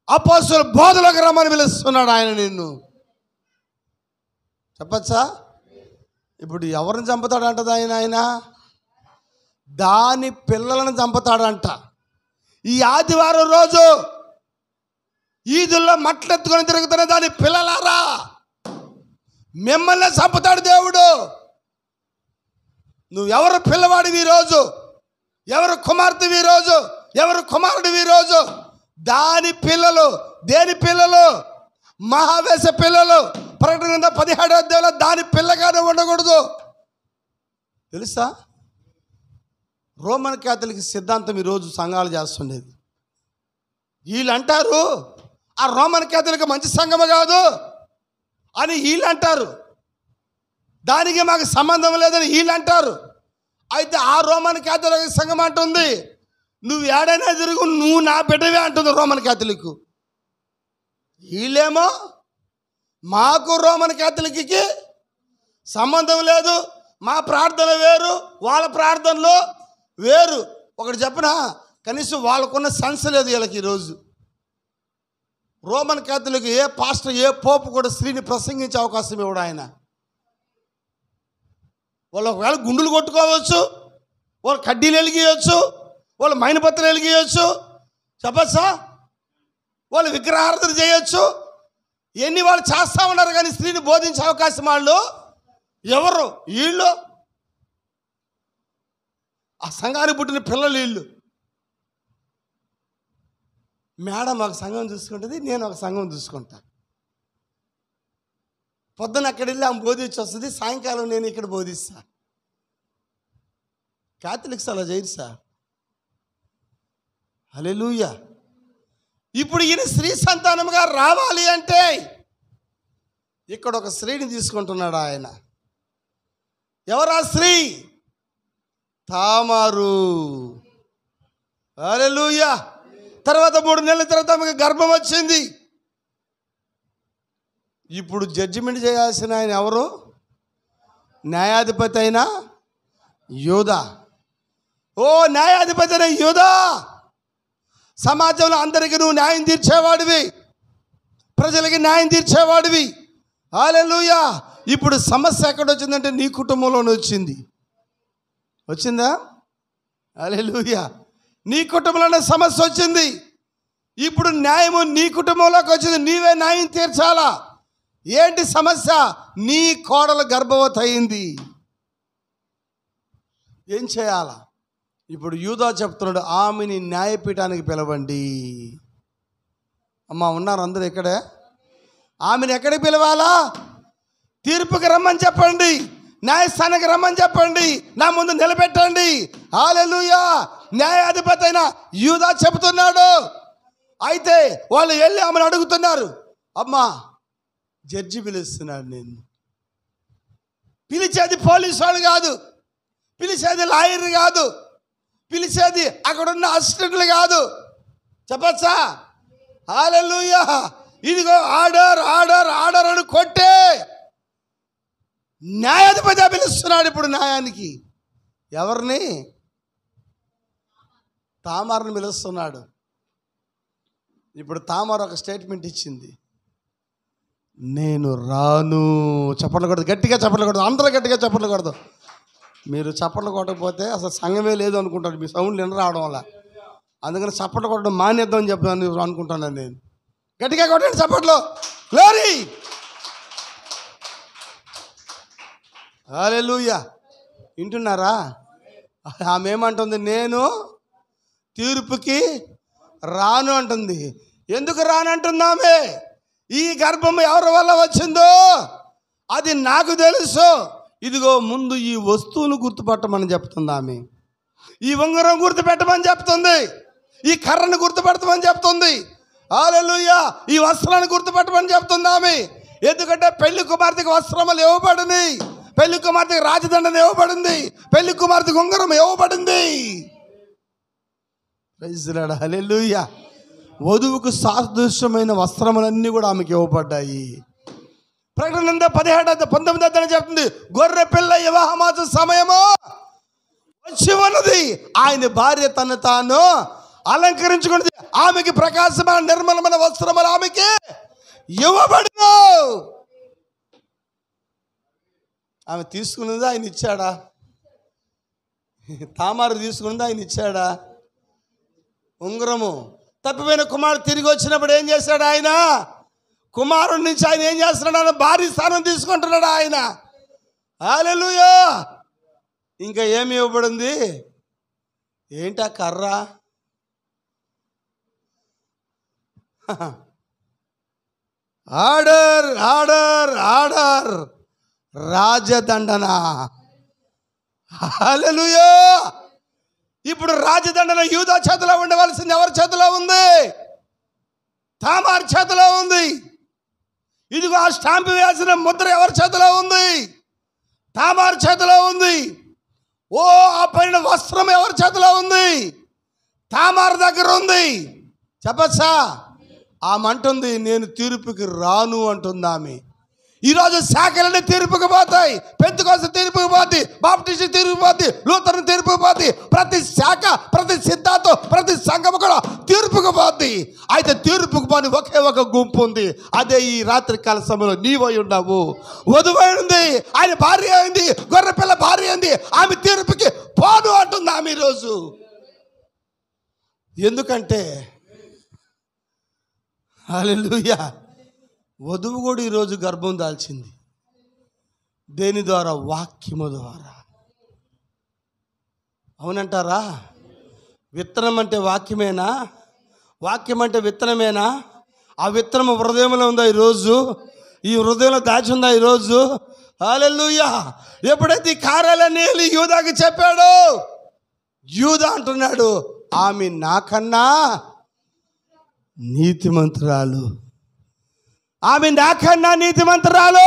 అపోస్తలుల బోధలకు రమ్మని పిలుస్తున్నాడు ఆయన నిన్ను. చెప్పచ్చా? ఇప్పుడు ఎవరిని చంపుతాడంటది ఆయన దాని పిల్లలను చంపుతాడంట. ఈ ఆదివారం రోజు ఈదుల్లో మట్లెత్తుకొని తిరుగుతున్న దాని పిల్లలారా, మిమ్మల్ని చంపుతాడు దేవుడు. నువ్వెవరు పిల్లవాడివి ఈరోజు, ఎవరు కుమార్తెవి ఈరోజు, ఎవరు కుమారుడివి ఈరోజు? దాని పిల్లలు. దేని పిల్లలు? మహావేశ పిల్లలు. ప్రకటన 17వ అధ్యాయంలో దాని పిల్లగానే ఉండకూడదు. తెలుసా? రోమన్ క్యాథలిక్ సిద్ధాంతం ఈరోజు సంఘాలు చేస్తుండేది. వీళ్ళు అంటారు ఆ రోమన్ క్యాథలిక్ మంచి సంఘము కాదు అని వీళ్ళు అంటారు, దానికి మాకు సంబంధం లేదని వీళ్ళు అంటారు. అయితే ఆ రోమన్ క్యాథలిక్ సంఘం అంటుంది, నువ్వు ఏడైనా తిరుగు, నువ్వు నా బిడ్డవే అంటుంది రోమన్ క్యాథలిక్. వీళ్ళేమో మాకు రోమన్ క్యాథలిక్కి సంబంధం లేదు, మా ప్రార్థన వేరు, వాళ్ళ ప్రార్థనలో వేరు. ఒకటి చెప్పనా, కనీసం వాళ్ళకున్న సెన్స్ లేదు వీళ్ళకి. ఈరోజు రోమన్ క్యాథలిక్ ఏ పాస్టర్, ఏ పోపు కూడా స్త్రీని ప్రసంగించే అవకాశం ఇవ్వడు ఆయన. వాళ్ళు ఒకవేళ గుండులు కొట్టుకోవచ్చు, వాళ్ళు కడ్డీలు వెలిగియచ్చు, వాళ్ళు మైనపత్రం వెలిగియచ్చు, చెప్పచ్చా, వాళ్ళు విగ్రహారాధన చేయొచ్చు, ఇవన్నీ వాళ్ళు చేస్తూ ఉన్నారు. కానీ స్త్రీని బోధించే అవకాశం వాళ్ళు ఎవరు? వీళ్ళు. ఆ సంఘానికి పుట్టిన పిల్లలు వీళ్ళు. మేడం ఒక సంఘం చూసుకుంటుంది, నేను ఒక సంఘం చూసుకుంటా. పొద్దున అక్కడ వెళ్ళి ఆమె బోధించి వస్తుంది, సాయంకాలం నేను ఇక్కడ బోధిస్తా. క్యాథలిక్స్ అలా చేయరు సార్. హల్లెలూయా. ఇప్పుడు ఈయన స్త్రీ సంతానముగా రావాలి అంటే ఇక్కడ ఒక స్త్రీని తీసుకుంటున్నాడు ఆయన. ఎవరా స్త్రీ? తామారు. హల్లెలూయా. తర్వాత 3 నెలల తర్వాత ఆమెకు గర్భం వచ్చింది. ఇప్పుడు జడ్జిమెంట్ చేయాల్సిన ఆయన ఎవరు? న్యాయాధిపతి అయిన యూదా. ఓ న్యాయాధిపతి అయిన యూదా, సమాజంలో అందరికీ నువ్వు న్యాయం తీర్చేవాడివి, ప్రజలకి న్యాయం తీర్చేవాడివి. హల్లెలూయా. ఇప్పుడు సమస్య ఎక్కడ వచ్చిందంటే నీ కుటుంబంలోనే వచ్చింది. వచ్చిందా? హల్లెలూయా. నీ కుటుంబంలోనే సమస్య వచ్చింది. ఇప్పుడు న్యాయము నీ కుటుంబంలోకి వచ్చింది, నీవే న్యాయం తీర్చాలా. ఏంటి సమస్య? నీ కోడలు గర్భవతి అయింది, ఏం చేయాలా? ఇప్పుడు యూదా చెప్తున్నాడు, ఆమెని న్యాయపీఠానికి పిలవండి. అమ్మ ఉన్నారు అందరూ ఇక్కడే. ఆమెను ఎక్కడికి పిలవాలా? తీర్పుకి రమ్మని చెప్పండి, న్యాయస్థానానికి రమ్మని చెప్పండి, నా ముందు నిలబెట్టండి. హల్లెలూయా. న్యాయాధిపతి అయిన యూదా చెబుతున్నాడు. అయితే వాళ్ళు వెళ్ళి ఆమెను అడుగుతున్నారు, అమ్మా జడ్జి పిలుస్తున్నాడు, నేను పిలిచేది పోలీసు వాళ్ళు కాదు, పిలిచేది లాయర్ కాదు, పిలిచేది అక్కడున్న అసిస్టెంట్లు కాదు. చెప్పచ్చా? హల్లెలూయా. ఇదిగో ఆర్డర్ ఆర్డర్ ఆర్డర్ అని కొట్టే న్యాయాధిపతి పిలుస్తున్నాడు ఇప్పుడు న్యాయానికి. ఎవరిని? తామారుని పిలుస్తున్నాడు. ఇప్పుడు తామారు ఒక స్టేట్మెంట్ ఇచ్చింది, నేను రాను. చప్పట్లు కొడదు, గట్టిగా చప్పట్లు కొడదు, అందరూ గట్టిగా చప్పట్లు కొడదు. మీరు చప్పట్లు కొట్టకపోతే అసలు సంఘమే లేదు అనుకుంటారు, మీ సౌండ్లు విన రావడం వల్ల. అందుకని చప్పట్లు కొట్టడం మానేద్దామని చెప్పాను అనుకుంటున్నాను నేను. గట్టిగా కొట్టండి చప్పట్లు. గ్లోరీ. హల్లెలూయా. వింటున్నారా? ఆమె ఏమంటుంది? నేను తీర్పుకి రాను అంటుంది. ఎందుకు రానంటుంది ఆమె? ఈ గర్భం ఎవరి వల్ల వచ్చిందో అది నాకు తెలుసు. ఇదిగో ముందు ఈ వస్తువును గుర్తుపట్టమని చెప్తుంది ఆమె. ఈ ఉంగరం గుర్తుపెట్టమని చెప్తుంది, ఈ కర్రను గుర్తుపెట్టమని చెప్తుంది. హల్లెలూయా. ఈ వస్త్రాన్ని గుర్తుపెట్టమని చెప్తుంది ఆమె. ఎందుకంటే పెళ్లి కుమార్తెకి వస్త్రములు ఇవ్వబడింది, పెళ్లి కుమార్తెకి రాజదండన ఇవ్వబడింది, పెళ్లి కుమార్తెకి ఉంగరం ఇవ్వబడింది. Praise the lord. హల్లెలూయా. వధువుకు సాదృశ్యమైన వస్త్రములన్నీ కూడా ఆమెకి ఇవ్వబడ్డాయి. ప్రకటన 17:19 చెప్తుంది, గొర్రె పిల్ల వివాహమాస సమయము వచ్చి ఉన్నది, ఆయన భార్య తను తాను అలంకరించుకున్నది, ఆమెకి ప్రకాశమైన నిర్మలమైన వస్త్రములు ఆమెకి ఇవ్వబడును. ఆమె తీసుకున్నది ఆయన ఇచ్చాడా? తామారు తీసుకున్నది ఆయన ఇచ్చాడా? ఉంగరము. తప్పిపోయిన కుమారుడు తిరిగి వచ్చినప్పుడు ఏం చేశాడు ఆయన? కుమారుడి నుంచి ఆయన ఏం చేస్తున్నాడు? ఆయన భారీ స్థానం తీసుకుంటున్నాడు ఆయన. హల్లెలూయా. ఇంకా ఏమి ఇవ్వబడింది? ఏంటా కర్ర? ఆర్డర్ ఆర్డర్ ఆర్డర్, రాజదండన. హల్లెలూయా. ఇప్పుడు రాజదండన యూదా చేతిలో ఉండవలసింది ఎవరి చేతిలో ఉంది? తామారు చేతిలో ఉంది. ఇదిగో ఆ స్టాంపు వేసిన ముద్ర ఎవరి చేతిలో ఉంది? తామారు చేతిలో ఉంది. ఓ ఆ పైన వస్త్రం ఎవరి చేతిలో ఉంది? తామారు దగ్గర ఉంది. చెప్పచ్చా? ఆమె అంటుంది, నేను తీర్పుకి రాను అంటుంది ఆమె. ఈరోజు శాఖలన్నీ తీర్పుకు పోతాయి. పెంతెకోస్తు తీర్పుకు పోద్ది, బాప్టిస్ట్ తీర్పుకు పోద్ది, లూథరన్ తీర్పుకు పోద్ది. ప్రతి శాఖ, ప్రతి సిద్ధాంతం, ప్రతి సంఘం కూడా తీర్పుకు పోద్ది. అయితే తీర్పుకు పోని ఒకే ఒక గుంపు ఉంది, అదే ఈ రాత్రి కాల సమయంలో నీవై ఉన్నావు. వధువైంది, ఆయన భార్య అయింది, గొర్రెపిల్ల భార్య అయింది, ఆమె తీర్పుకి పోను అంటుంది ఆమె ఈరోజు. ఎందుకంటే హల్లెలూయా, వధువు కూడా ఈరోజు గర్భం దాల్చింది. దేని ద్వారా? వాక్యము ద్వారా. అవునంటారా? విత్తనం అంటే వాక్యమేనా? వాక్యం అంటే విత్తనమేనా? ఆ విత్తనం హృదయంలో ఉందా ఈరోజు? ఈ హృదయంలో దాచి ఉందా ఈరోజు? హల్లెలూయా. ఎప్పుడైతే ఈ కార్యాలన్నీ వెళ్ళి యూదాకి చెప్పాడు, యూదా అంటున్నాడు, ఆమె నాకన్నా నీతిమంతురాలు, ఆమె నాకన్నా నీతిమంతురాలు.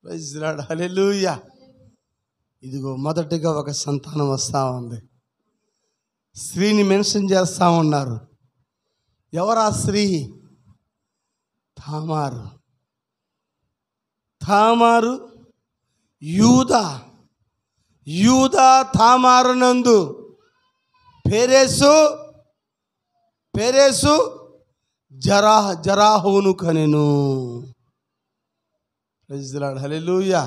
Praise the lord. హల్లెలూయా. ఇదిగో మొదటిగా ఒక సంతానం వస్తూ ఉంది. స్త్రీని మెన్షన్ చేస్తూ ఉన్నారు. ఎవరా స్త్రీ? తామారు. తామారు యూదా. యూదా తామారు నందు పేరేసు జరాహును కనెను. Praise the lord. హల్లెలూయా.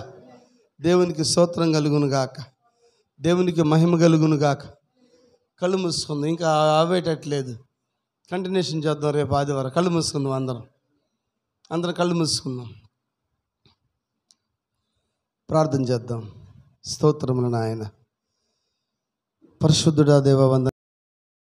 దేవునికి స్తోత్రం కలుగును గాక, దేవునికి మహిమ కలుగును గాక. కళ్ళు మూసుకుంది, ఇంకా అవేటట్లేదు. కంటిన్యూషన్ చేద్దాం రేపు ఆదివారం. కళ్ళు మూసుకుందాం, అందరం కళ్ళు మూసుకుందాం, ప్రార్థన చేద్దాం. స్తోత్రములు నాయన. పరిశుద్ధుడా దేవ, వందనాలు.